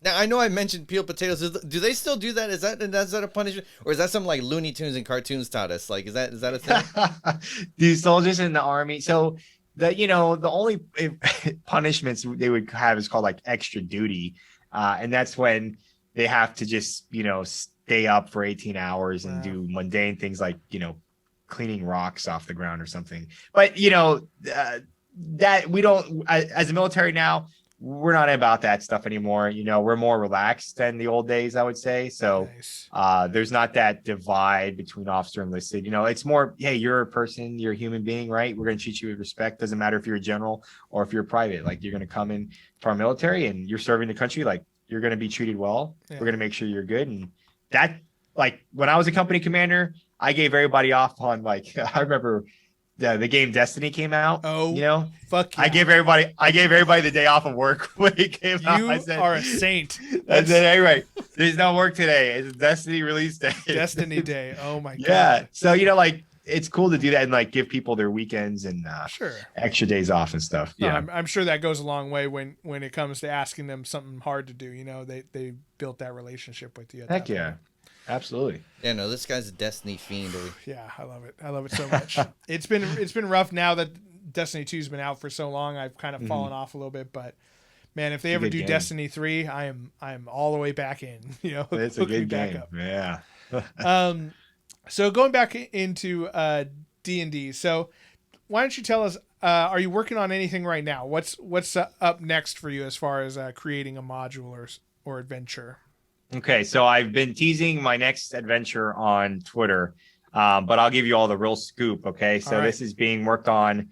[SPEAKER 2] Now I know I mentioned peeled potatoes. Do they still do that? Is that a punishment, or is that something like Looney Tunes and cartoons taught us? Like, is that a thing?
[SPEAKER 3] These soldiers in the army. So the only punishments they would have is called like extra duty, and that's when they have to just stay up for 18 hours and do mundane things like cleaning rocks off the ground or something. But that we don't as a military now. We're not about that stuff anymore. We're more relaxed than the old days, I would say. So
[SPEAKER 1] Nice.
[SPEAKER 3] there's not that divide between officer and enlisted. It's more, hey, you're a person, you're a human being, right? We're going to treat you with respect. Doesn't matter if you're a general or if you're a private. Like, you're going to come in to our military and you're serving the country. Like, you're going to be treated well. Yeah. We're going to make sure you're good. And that, like, when I was a company commander, I gave everybody off on, like, I remember the game Destiny came out.
[SPEAKER 1] Oh, fuck yeah.
[SPEAKER 3] I gave everybody the day off of work when it came out.
[SPEAKER 1] You are a saint.
[SPEAKER 3] I said, hey, right, there's no work today. It's Destiny release day.
[SPEAKER 1] Destiny day. Oh my god.
[SPEAKER 3] Yeah. So like, it's cool to do that and like give people their weekends and
[SPEAKER 1] sure,
[SPEAKER 3] extra days off and stuff. Yeah,
[SPEAKER 1] I'm sure that goes a long way when it comes to asking them something hard to do. They built that relationship with you.
[SPEAKER 3] Heck yeah. Absolutely.
[SPEAKER 2] Yeah, no, this guy's a Destiny fiend.
[SPEAKER 1] Yeah, I love it. I love it so much. It's been rough now that Destiny 2's been out for so long. I've kind of fallen off a little bit, but man, if they ever do game. Destiny 3, I am all the way back in.
[SPEAKER 3] It's a good game. Yeah.
[SPEAKER 1] So going back into D&D. So why don't you tell us? Are you working on anything right now? What's up next for you as far as creating a module or adventure?
[SPEAKER 3] Okay, so I've been teasing my next adventure on Twitter, but I'll give you all the real scoop, okay? So This is being worked on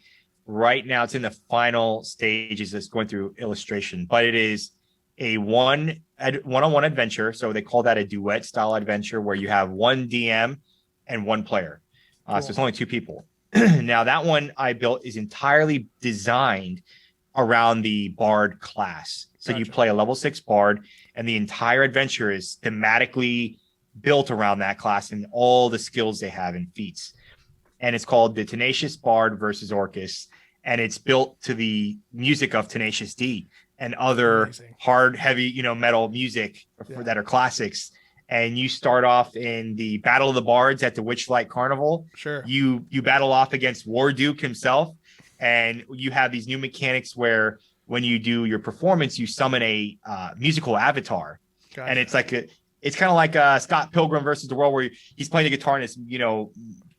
[SPEAKER 3] right now. It's in the final stages. It's going through illustration, but it is a one-on-one adventure. So they call that a duet style adventure where you have one DM and one player. Cool. So it's only two people. Now, that one I built is entirely designed around the Bard class. So You play a level 6 Bard, and the entire adventure is thematically built around that class and all the skills they have and feats. And it's called the Tenacious Bard versus Orcus, and it's built to the music of Tenacious D and other hard, heavy, metal music that are classics. And you start off in the Battle of the Bards at the Witchlight Carnival.
[SPEAKER 1] Sure.
[SPEAKER 3] You battle off against Warduke himself, and you have these new mechanics where when you do your performance, you summon a musical avatar. Gotcha. And it's like it's kind of like Scott Pilgrim versus the World, where he's playing the guitar and it's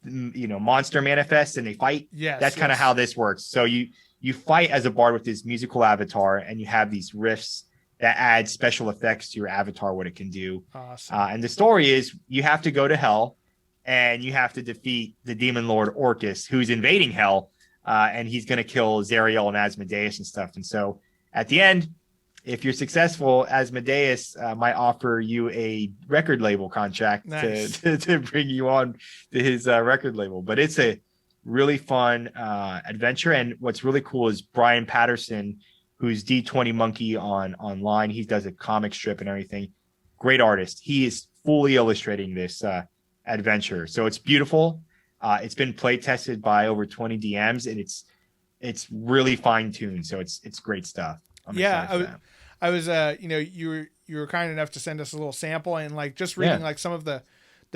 [SPEAKER 3] monster manifests and they fight.
[SPEAKER 1] Yes,
[SPEAKER 3] that's kind of how this works. So you fight as a bard with this musical avatar, and you have these riffs that add special effects to your avatar, what it can do.
[SPEAKER 1] Awesome.
[SPEAKER 3] And the story is you have to go to hell, and you have to defeat the demon lord Orcus, who's invading hell. And he's going to kill Zariel and Asmodeus and stuff. And so at the end, if you're successful, Asmodeus might offer you a record label contract to bring you on to his record label. But it's a really fun adventure. And what's really cool is Brian Patterson, who's D20 Monkey online. He does a comic strip and everything. Great artist. He is fully illustrating this adventure. So it's beautiful. It's been play tested by over 20 DMs, and it's really fine tuned. So it's great stuff.
[SPEAKER 1] I was you were kind enough to send us a little sample, and like just reading like some of the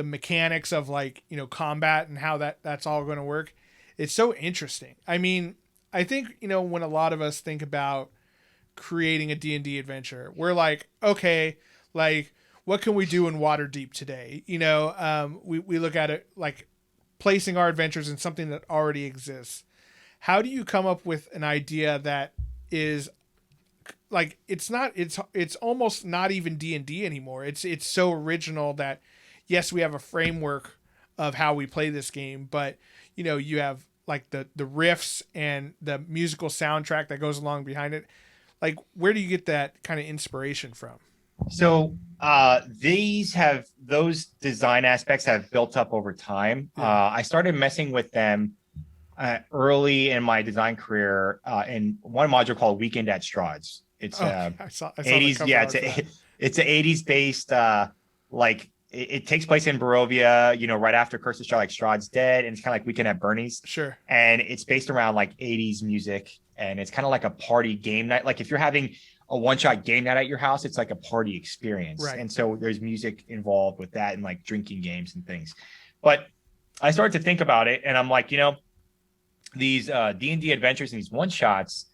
[SPEAKER 1] mechanics of like combat and how that's all going to work. It's so interesting. I mean, I think when a lot of us think about creating a D&D adventure, we're like, okay, like what can we do in Waterdeep today? We look at it like placing our adventures in something that already exists. How do you come up with an idea that is like it's almost not even D&D anymore. It's so original that yes, we have a framework of how we play this game, but you have like the riffs and the musical soundtrack that goes along behind it. Like, where do you get that kind of inspiration from?
[SPEAKER 3] So those design aspects have built up over time. I started messing with them early in my design career in one module called Weekend at Strahd's. It's
[SPEAKER 1] I saw
[SPEAKER 3] 80s. Yeah, it's an 80s based like it takes place in Barovia, right after Curse of Strahd, like Strahd's dead, and it's kind of like Weekend at Bernie's.
[SPEAKER 1] Sure.
[SPEAKER 3] And it's based around like 80s music, and it's kind of like a party game night. Like if you're having a one-shot game night at your house. It's like a party experience.
[SPEAKER 1] Right.
[SPEAKER 3] And so there's music involved with that and like drinking games and things. But I started to think about it and I'm like, these D&D adventures and these one-shots,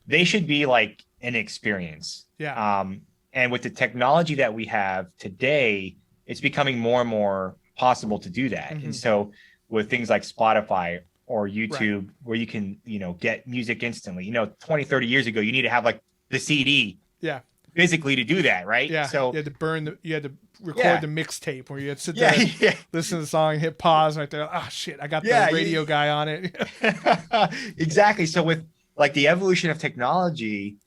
[SPEAKER 3] they should be like an experience.
[SPEAKER 1] Yeah.
[SPEAKER 3] And with the technology that we have today, it's becoming more and more possible to do that.
[SPEAKER 1] Mm-hmm.
[SPEAKER 3] And so with things like Spotify or YouTube, where you can, get music instantly, 20, 30 years ago, you need to have like the CD physically to do that. Right.
[SPEAKER 1] Yeah.
[SPEAKER 3] So
[SPEAKER 1] you had to record the mixtape where you had to sit there, listen to the song, hit pause right there. Oh shit. I got the radio guy on it.
[SPEAKER 3] Exactly. So with like the evolution of technology,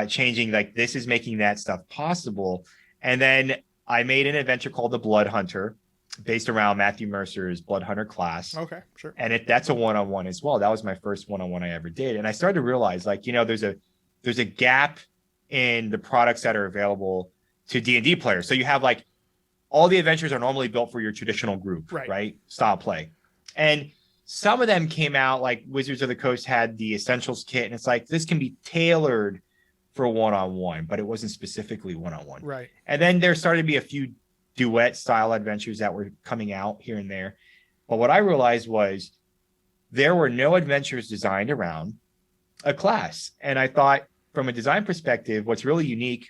[SPEAKER 3] changing, like this is making that stuff possible. And then I made an adventure called the Blood Hunter, based around Matthew Mercer's Blood Hunter class.
[SPEAKER 1] Okay, sure.
[SPEAKER 3] And that's a one-on-one as well. That was my first one-on-one I ever did. And I started to realize, like, there's a gap in the products that are available to D&D players. So you have like all the adventures are normally built for your traditional group, right? Style play. And some of them came out, like Wizards of the Coast had the Essentials kit, and it's like this can be tailored for one-on-one, but it wasn't specifically one-on-one.
[SPEAKER 1] Right.
[SPEAKER 3] And then there started to be a few duet style adventures that were coming out here and there. But what I realized was there were no adventures designed around a class. And I thought from a design perspective, what's really unique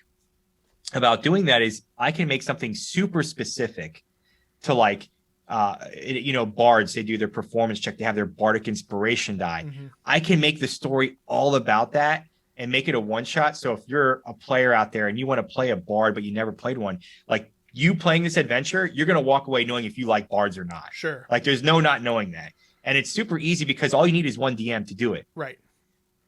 [SPEAKER 3] about doing that is I can make something super specific to like, bards, they do their performance check. They have their bardic inspiration die.
[SPEAKER 1] Mm-hmm.
[SPEAKER 3] I can make the story all about that and make it a one shot. So if you're a player out there and you want to play a bard, but you never played one, like you playing this adventure, you're going to walk away knowing if you like bards or not.
[SPEAKER 1] Sure.
[SPEAKER 3] Like there's no not knowing that. And it's super easy because all you need is one DM to do it.
[SPEAKER 1] Right.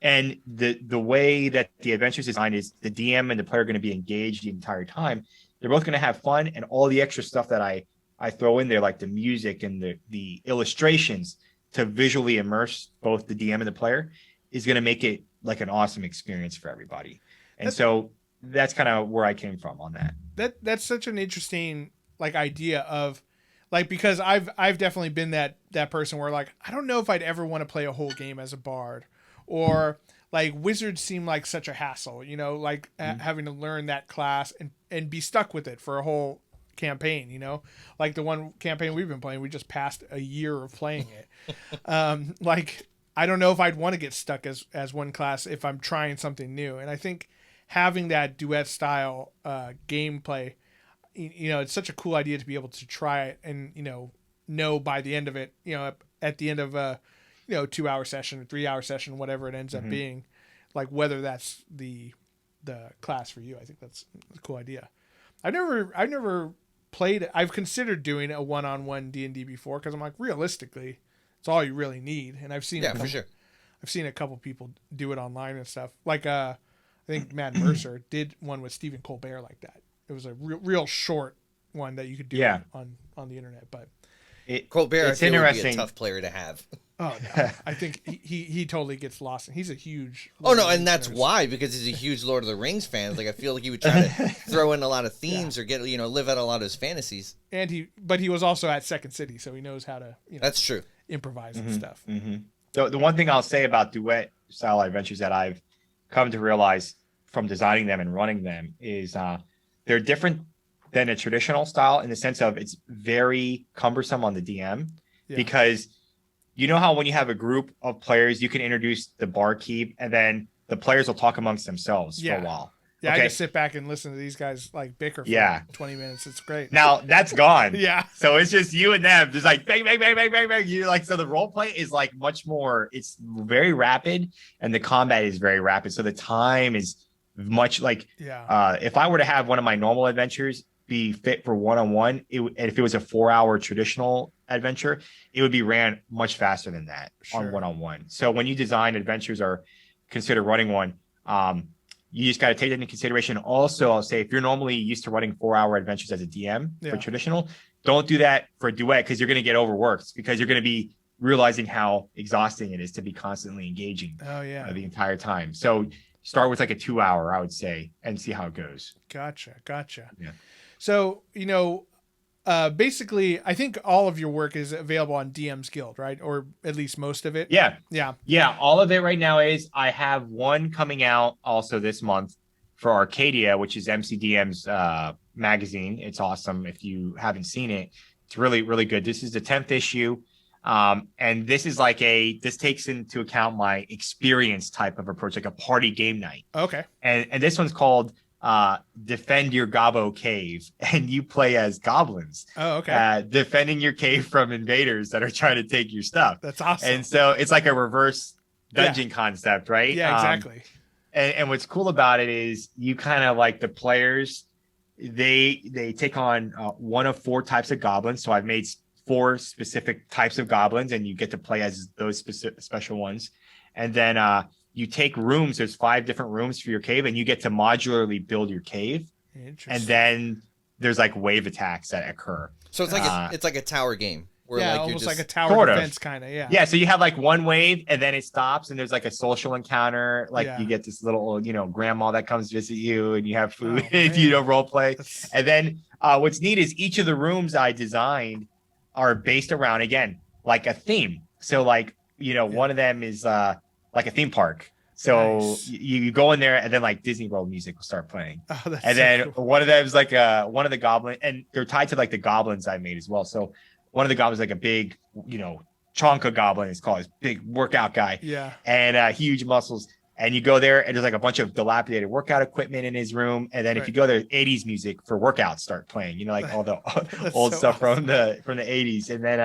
[SPEAKER 3] And the way that the adventure is designed is the DM and the player are going to be engaged the entire time. They're both going to have fun, and all the extra stuff that I throw in there, like the music and the illustrations to visually immerse both the DM and the player, is going to make it like an awesome experience for everybody. And so that's kind of where I came from on that.
[SPEAKER 1] That's such an interesting like idea of like, because I've definitely been that person where like, I don't know if I'd ever want to play a whole game as a bard, or like Wizards seem like such a hassle, like having to learn that class and be stuck with it for a whole campaign, like the one campaign we've been playing, we just passed a year of playing it. Like, I don't know if I'd want to get stuck as one class if I'm trying something new. And I think having that duet style gameplay, it's such a cool idea to be able to try it and, know by the end of it, at the end of a, 2-hour session or 3-hour session, whatever it ends up being, like whether that's the class for you. I think that's a cool idea. I've never played, I've considered doing a one-on-one D&D before, because I'm like, realistically, it's all you really need. And I've seen
[SPEAKER 2] for sure.
[SPEAKER 1] I've seen a couple people do it online and stuff. Like I think Matt Mercer did one with Stephen Colbert like that. It was a real short one that you could do on the internet. But
[SPEAKER 2] Colbert,
[SPEAKER 3] it's
[SPEAKER 2] I think,
[SPEAKER 3] interesting.
[SPEAKER 2] would be a tough player to have.
[SPEAKER 1] Oh no, I think he totally gets lost. He's a huge.
[SPEAKER 2] And that's why, because he's a huge Lord of the Rings fan. Like I feel like he would try to throw in a lot of themes or get live out a lot of his fantasies.
[SPEAKER 1] And he was also at Second City, so he knows how to
[SPEAKER 2] that's true,
[SPEAKER 1] improvise and stuff.
[SPEAKER 3] Mm-hmm. The one thing I'll say about duet style adventures that I've come to realize from designing them and running them is they're different than a traditional style in the sense of it's very cumbersome on the DM because how when you have a group of players, you can introduce the barkeep and then the players will talk amongst themselves for a while.
[SPEAKER 1] Yeah,
[SPEAKER 3] okay?
[SPEAKER 1] I just sit back and listen to these guys like bicker for 20 minutes. It's great.
[SPEAKER 3] Now that's gone.
[SPEAKER 1] Yeah.
[SPEAKER 3] So it's just you and them, just like bang, bang, bang, bang, bang, bang. You like, so the role play is like much more, it's very rapid and the combat is very rapid. So the time is much like, if I were to have one of my normal adventures be fit for one-on-one, if it was a 4-hour traditional adventure, it would be ran much faster than that on one-on-one. So when you design adventures or consider running one, you just got to take that into consideration. Also, I'll say if you're normally used to running 4-hour adventures as a DM for traditional, don't do that for a duet because you're going to get overworked because you're going to be realizing how exhausting it is to be constantly engaging the entire time. So start with like a 2-hour, I would say, and see how it goes.
[SPEAKER 1] Gotcha.
[SPEAKER 3] Yeah.
[SPEAKER 1] So, basically, I think all of your work is available on DM's Guild, right? Or at least most of it.
[SPEAKER 3] Yeah. All of it right now is. I have one coming out also this month for Arcadia, which is MCDM's magazine. It's awesome. If you haven't seen it, it's really, really good. This is the 10th issue. And this is this takes into account my experience type of approach, like a party game night.
[SPEAKER 1] Okay.
[SPEAKER 3] And this one's called Defend Your Gobbo Cave, and you play as goblins.
[SPEAKER 1] Oh, okay.
[SPEAKER 3] Defending your cave from invaders that are trying to take your stuff.
[SPEAKER 1] That's awesome.
[SPEAKER 3] And so it's like a reverse dungeon concept, right?
[SPEAKER 1] Yeah, exactly.
[SPEAKER 3] And what's cool about it is you kind of like the players, they take on one of 4 types of goblins. So I've made 4 specific types of goblins, and you get to play as those special ones. And then you take rooms. There's 5 different rooms for your cave, and you get to modularly build your cave. And then there's like wave attacks that occur.
[SPEAKER 2] So it's like it's like a tower game. Where
[SPEAKER 1] yeah,
[SPEAKER 2] like
[SPEAKER 1] almost
[SPEAKER 2] you're
[SPEAKER 1] like a
[SPEAKER 2] just,
[SPEAKER 1] tower
[SPEAKER 3] sort of.
[SPEAKER 1] defense kind of. Yeah.
[SPEAKER 3] Yeah, so you have like one wave, and then it stops, and there's like a social encounter. Like you get this little, grandma that comes visit you, and you have food if you don't role play. And then what's neat is each of the rooms I designed are based around, again, like a theme. So like, one of them is like a theme park. So
[SPEAKER 1] Nice.
[SPEAKER 3] you go in there, and then like Disney World music will start playing.
[SPEAKER 1] Oh, that's
[SPEAKER 3] And
[SPEAKER 1] so
[SPEAKER 3] then
[SPEAKER 1] cool.
[SPEAKER 3] one of them is like one of the goblin, and they're tied to like the goblins I made as well. So one of the goblins is like a big, Chonka goblin, it's called, this big workout guy.
[SPEAKER 1] Yeah.
[SPEAKER 3] And huge muscles. And you go there, and there's like a bunch of dilapidated workout equipment in his room. And then if you go there, 80s music for workouts start playing, like all the old
[SPEAKER 1] so
[SPEAKER 3] stuff
[SPEAKER 1] awesome.
[SPEAKER 3] from the 80s. And then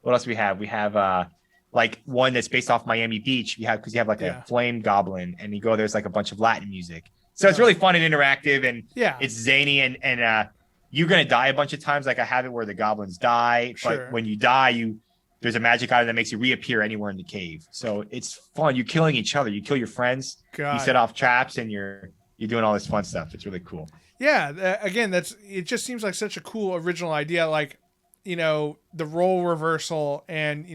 [SPEAKER 3] what else do we have? We have like one that's based off Miami Beach. Because you have like a flame goblin, and you go, there's like a bunch of Latin music. So it's really fun and interactive, and it's zany, and you're gonna die a bunch of times. Like I have it where the goblins die, but when you die, there's a magic item that makes you reappear anywhere in the cave. So it's fun. You're killing each other. You kill your friends. You set off traps, and you're doing all this fun stuff. It's really cool.
[SPEAKER 1] Yeah. Again, it just seems like such a cool original idea. Like, the role reversal, and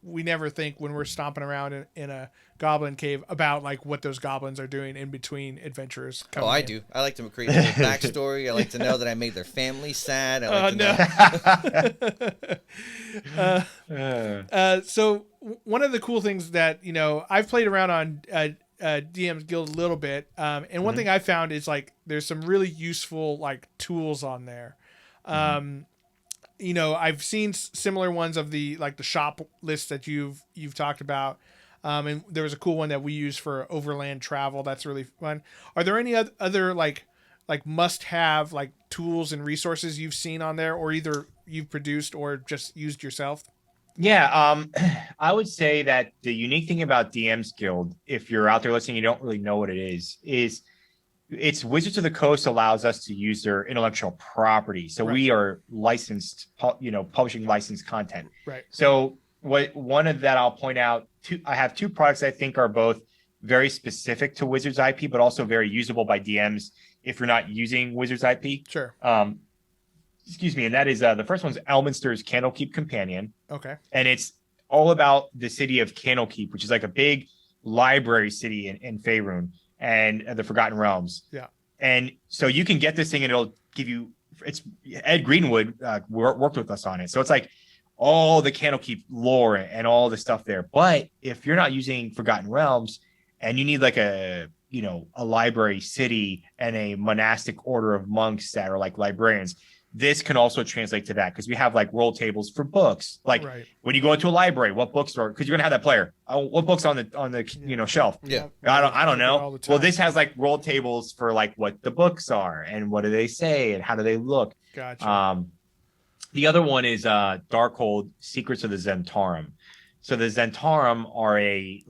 [SPEAKER 1] we never think when we're stomping around in a goblin cave about like what those goblins are doing in between adventures.
[SPEAKER 2] Oh, I do. I like to create a little backstory. I like to know that I made their family sad. I like to know.
[SPEAKER 1] So one of the cool things that I've played around on DM's Guild a little bit, and one thing I found is like there's some really useful like tools on there. I've seen similar ones of the shop list that you've talked about. And there was a cool one that we use for overland travel. That's really fun. Are there any other like must-have like tools and resources you've seen on there, or either you've produced or just used yourself?
[SPEAKER 3] Yeah, I would say that the unique thing about DM's Guild, if you're out there listening, you don't really know what it is it's Wizards of the Coast allows us to use their intellectual property. So we are licensed, publishing licensed content.
[SPEAKER 1] Right.
[SPEAKER 3] So one of that I'll point out, I have 2 products I think are both very specific to Wizards IP, but also very usable by DMs if you're not using Wizards IP.
[SPEAKER 1] Sure.
[SPEAKER 3] Excuse me. And that is the first one's Elminster's Candlekeep Companion.
[SPEAKER 1] Okay.
[SPEAKER 3] And it's all about the city of Candlekeep, which is like a big library city in Faerun and the Forgotten Realms.
[SPEAKER 1] Yeah.
[SPEAKER 3] And so you can get this thing, and it'll give you, it's Ed Greenwood worked with us on it. So it's like all the Candlekeep lore and all the stuff there. But if you're not using Forgotten Realms and you need like a library city and a monastic order of monks that are like librarians, this can also translate to that, because we have like roll tables for books. Like when you go into a library, what books are, because you're gonna have that player. What books on the shelf?
[SPEAKER 2] Yeah.
[SPEAKER 3] I don't know. Well, this has like roll tables for like what the books are and what do they say and how do they look.
[SPEAKER 1] Gotcha.
[SPEAKER 3] The other one is Darkhold: Secrets of the Zentarum. So the Zentarum are a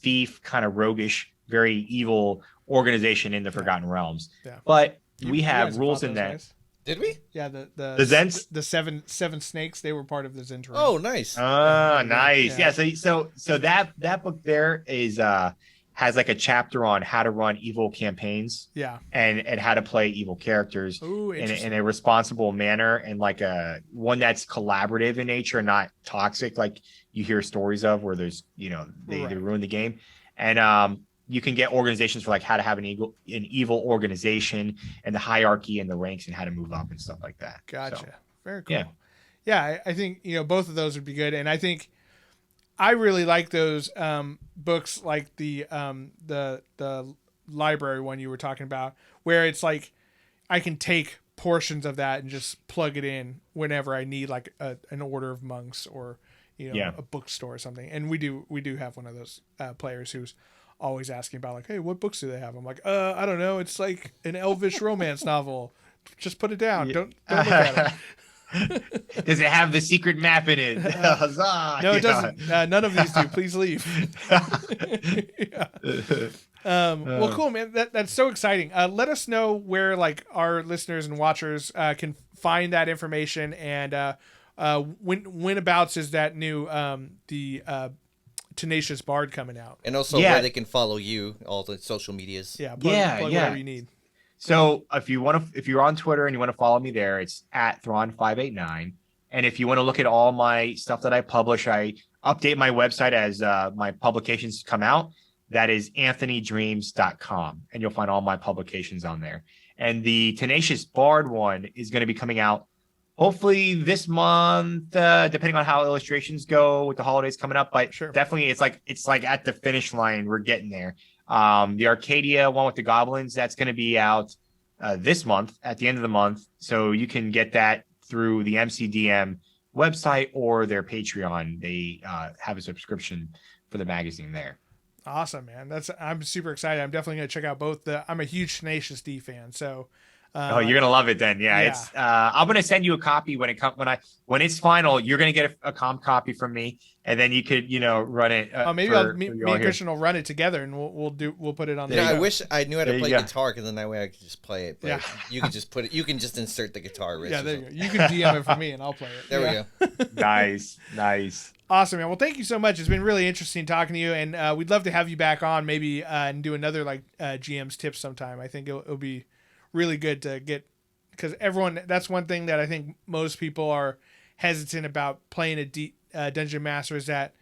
[SPEAKER 3] thief, kind of roguish, very evil organization in the Forgotten Realms.
[SPEAKER 1] Yeah.
[SPEAKER 3] But we have rules in that.
[SPEAKER 1] Guys?
[SPEAKER 2] Did we?
[SPEAKER 1] Yeah, the
[SPEAKER 3] Zents,
[SPEAKER 1] the seven snakes, they were part of the Zentarum.
[SPEAKER 2] Oh, nice.
[SPEAKER 3] Nice. Yeah. So that book there is has like a chapter on how to run evil campaigns.
[SPEAKER 1] Yeah.
[SPEAKER 3] And how to play evil characters in a responsible manner, and like one that's collaborative in nature, not toxic like you hear stories of where there's they ruin the game. And you can get organizations for like how to have an evil organization and the hierarchy and the ranks and how to move up and stuff like that.
[SPEAKER 1] Gotcha.
[SPEAKER 3] So,
[SPEAKER 1] very cool. Yeah, I think both of those would be good, and I think I really like those books, like the library one you were talking about, where it's like I can take portions of that and just plug it in whenever I need like an order of monks or a bookstore or something. And we do have one of those players who's always asking about like, hey, what books do they have? I'm like, I don't know. It's like an elvish romance novel. Just put it down. Don't look at it.
[SPEAKER 3] Does it have the secret map in it? Huzzah!
[SPEAKER 1] No, it doesn't. None of these do. Please leave. Well, cool, man. That's so exciting. Let us know where like our listeners and watchers can find that information, and whenabouts is that new the Tenacious Bard coming out,
[SPEAKER 2] and also where they can follow you, all the social medias.
[SPEAKER 1] Plug whatever you need.
[SPEAKER 3] So if you're on Twitter and you want to follow me there, it's at Thrawn589. And if you want to look at all my stuff that I publish, I update my website as my publications come out. That is anthonydreams.com. And you'll find all my publications on there. And the Tenacious Bard one is going to be coming out hopefully this month, depending on how illustrations go with the holidays coming up. But definitely it's like at the finish line. We're getting there. The Arcadia one with the goblins, that's going to be out this month at the end of the month. So you can get that through the MCDM website or their Patreon. They have a subscription for the magazine there.
[SPEAKER 1] Awesome, man. I'm super excited. I'm definitely going to check out both. I'm a huge Tenacious D fan, so.
[SPEAKER 3] You're gonna love it then. Yeah. It's. I'm gonna send you a copy when when it's final. You're gonna get a comp copy from me, and then you could run it.
[SPEAKER 1] Maybe me and Christian will run it together, and we'll put it on.
[SPEAKER 2] I wish I knew how to play guitar, because then that way I could just play it. But you can just put it. You can just insert the guitar riff.
[SPEAKER 1] Yeah, there you go. You can DM it for me, and I'll play it.
[SPEAKER 2] There we go.
[SPEAKER 3] Nice.
[SPEAKER 1] Awesome, man. Well, thank you so much. It's been really interesting talking to you, and we'd love to have you back on, maybe and do another GM's tips sometime. I think it'll be really good to get, because that's one thing that I think most people are hesitant about playing a Dungeon Master, is that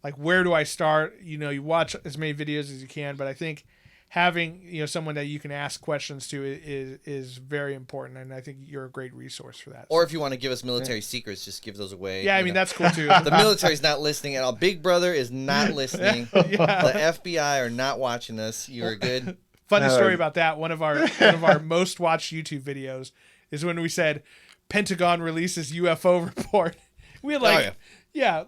[SPEAKER 1] like, where do I start? You watch as many videos as you can, but I think having someone that you can ask questions to is very important, and I think you're a great resource for that.
[SPEAKER 2] Or if you want to give us military secrets, just give those away.
[SPEAKER 1] Yeah, I mean that's cool too.
[SPEAKER 2] The military's not listening at all. Big Brother is not listening. The FBI are not watching us. You're good.
[SPEAKER 1] Funny story about that. One of our most watched YouTube videos is when we said Pentagon releases UFO report. We had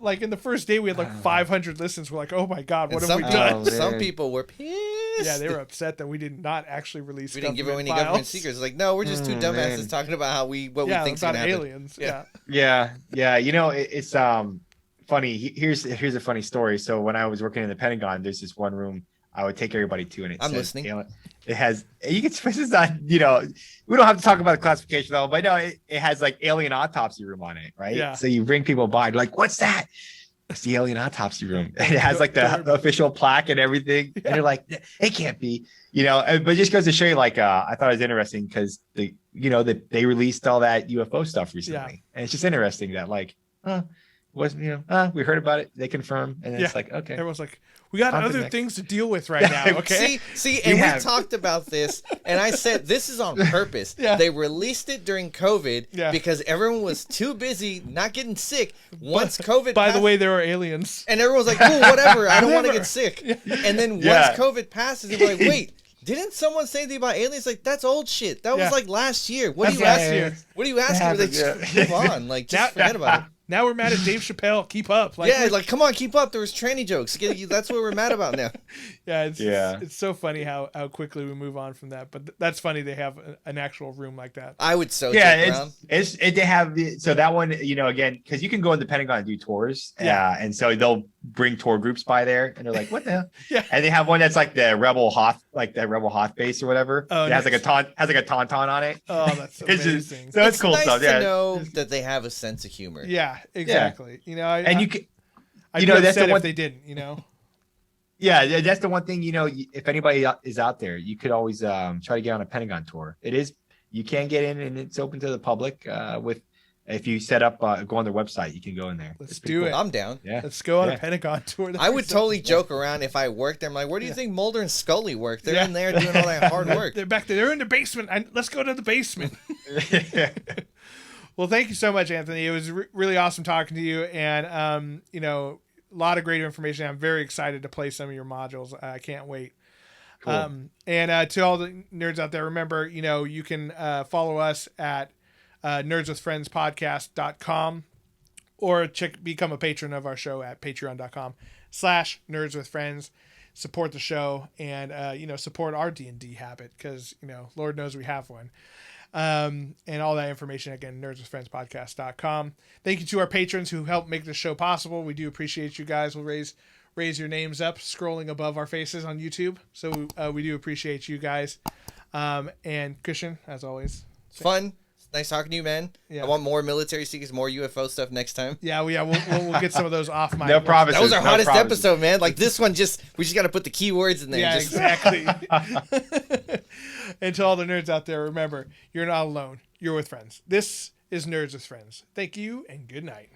[SPEAKER 1] like in the first day we had like 500 listens. We're like, oh my god, what have we done?
[SPEAKER 2] Some people were pissed.
[SPEAKER 1] Yeah, they were upset that we did not actually release.
[SPEAKER 2] We didn't give away any government secrets. Like, no, we're just two dumbasses talking about what we think's gonna happen.
[SPEAKER 1] Aliens.
[SPEAKER 3] Yeah. It's funny. Here's a funny story. So when I was working in the Pentagon, there's this one room I would take everybody to, and I'm listening. It has, you can, this is not, we don't have to talk about the classification level, but no, it has like alien autopsy room on it, right?
[SPEAKER 1] Yeah.
[SPEAKER 3] So you bring people by, like, what's that? It's the alien autopsy room. And it has like the official plaque and everything. Yeah. And you're like, it can't be, but it just goes to show you, like, I thought it was interesting because they released all that UFO stuff recently. And it's just interesting that, like, wasn't, we heard about it. They confirmed. And it's like, okay.
[SPEAKER 1] Everyone's like, we got other things to deal with right now. Okay.
[SPEAKER 2] See, and we talked about this, and I said this is on purpose. They released it during COVID because everyone was too busy not getting sick. Once COVID,
[SPEAKER 1] by the way, there are aliens,
[SPEAKER 2] and everyone's like, "Cool, whatever. I don't want to get sick." And then once COVID passes, they're like, "Wait, didn't someone say anything about aliens?" Like, that's old shit. That was like last year. What do you ask? What do you ask? Like, just move on. Like, just forget about it.
[SPEAKER 1] Now we're mad at Dave Chappelle. Keep up.
[SPEAKER 2] Like, come on, keep up. There was tranny jokes. That's what we're mad about now.
[SPEAKER 1] It's so funny how quickly we move on from that. But that's funny they have an actual room like that.
[SPEAKER 2] I would check around.
[SPEAKER 3] They have, so that one, again, because you can go in the Pentagon and do tours. And so they'll bring tour groups by there, and they're like, what the hell? And they have one that's like the Rebel Hoth, like that Rebel Hoth base or whatever.
[SPEAKER 1] Oh,
[SPEAKER 3] it has like a tauntaun on it.
[SPEAKER 1] Oh, that's amazing.
[SPEAKER 3] So it's cool
[SPEAKER 2] nice
[SPEAKER 3] stuff.
[SPEAKER 2] to know that they have a sense of humor.
[SPEAKER 1] Yeah, exactly.
[SPEAKER 3] I'd be
[SPEAKER 1] that's
[SPEAKER 3] the one
[SPEAKER 1] if they didn't.
[SPEAKER 3] Yeah, that's the one thing. If anybody is out there, you could always try to get on a Pentagon tour. You can get in, and it's open to the public. If you set up, go on their website, you can go in there.
[SPEAKER 1] Let's do it.
[SPEAKER 2] I'm down.
[SPEAKER 3] Yeah,
[SPEAKER 1] let's go on a Pentagon tour.
[SPEAKER 2] I would totally joke around if I worked there. I'm like, where do you think Mulder and Scully work? They're in there doing all that hard work.
[SPEAKER 1] They're back there. They're in the basement. Let's go to the basement. Well, thank you so much, Anthony. It was really awesome talking to you, and a lot of great information. I'm very excited to play some of your modules. I can't wait.
[SPEAKER 3] Cool.
[SPEAKER 1] And to all the nerds out there, remember, you can follow us at nerdswithfriendspodcast.com or become a patron of our show at patreon.com/nerdswithfriends. Support the show and, support our D&D habit because, Lord knows we have one. And all that information, again, nerdswithfriendspodcast.com. Thank you to our patrons who help make this show possible. We do appreciate you guys. We'll raise your names up scrolling above our faces on YouTube. So we do appreciate you guys. And Christian, as always.
[SPEAKER 2] It's fun. It's nice talking to you, man.
[SPEAKER 1] Yeah.
[SPEAKER 2] I want more military secrets, more UFO stuff next time.
[SPEAKER 1] Yeah, we'll get some of those off my.
[SPEAKER 3] No promises.
[SPEAKER 2] That was our
[SPEAKER 3] no
[SPEAKER 2] hottest
[SPEAKER 3] promises.
[SPEAKER 2] episode, man. Like this one, we just got to put the keywords in there.
[SPEAKER 1] Yeah,
[SPEAKER 2] Just-
[SPEAKER 1] exactly. And to all the nerds out there, remember, you're not alone. You're with friends. This is Nerds with Friends. Thank you and good night.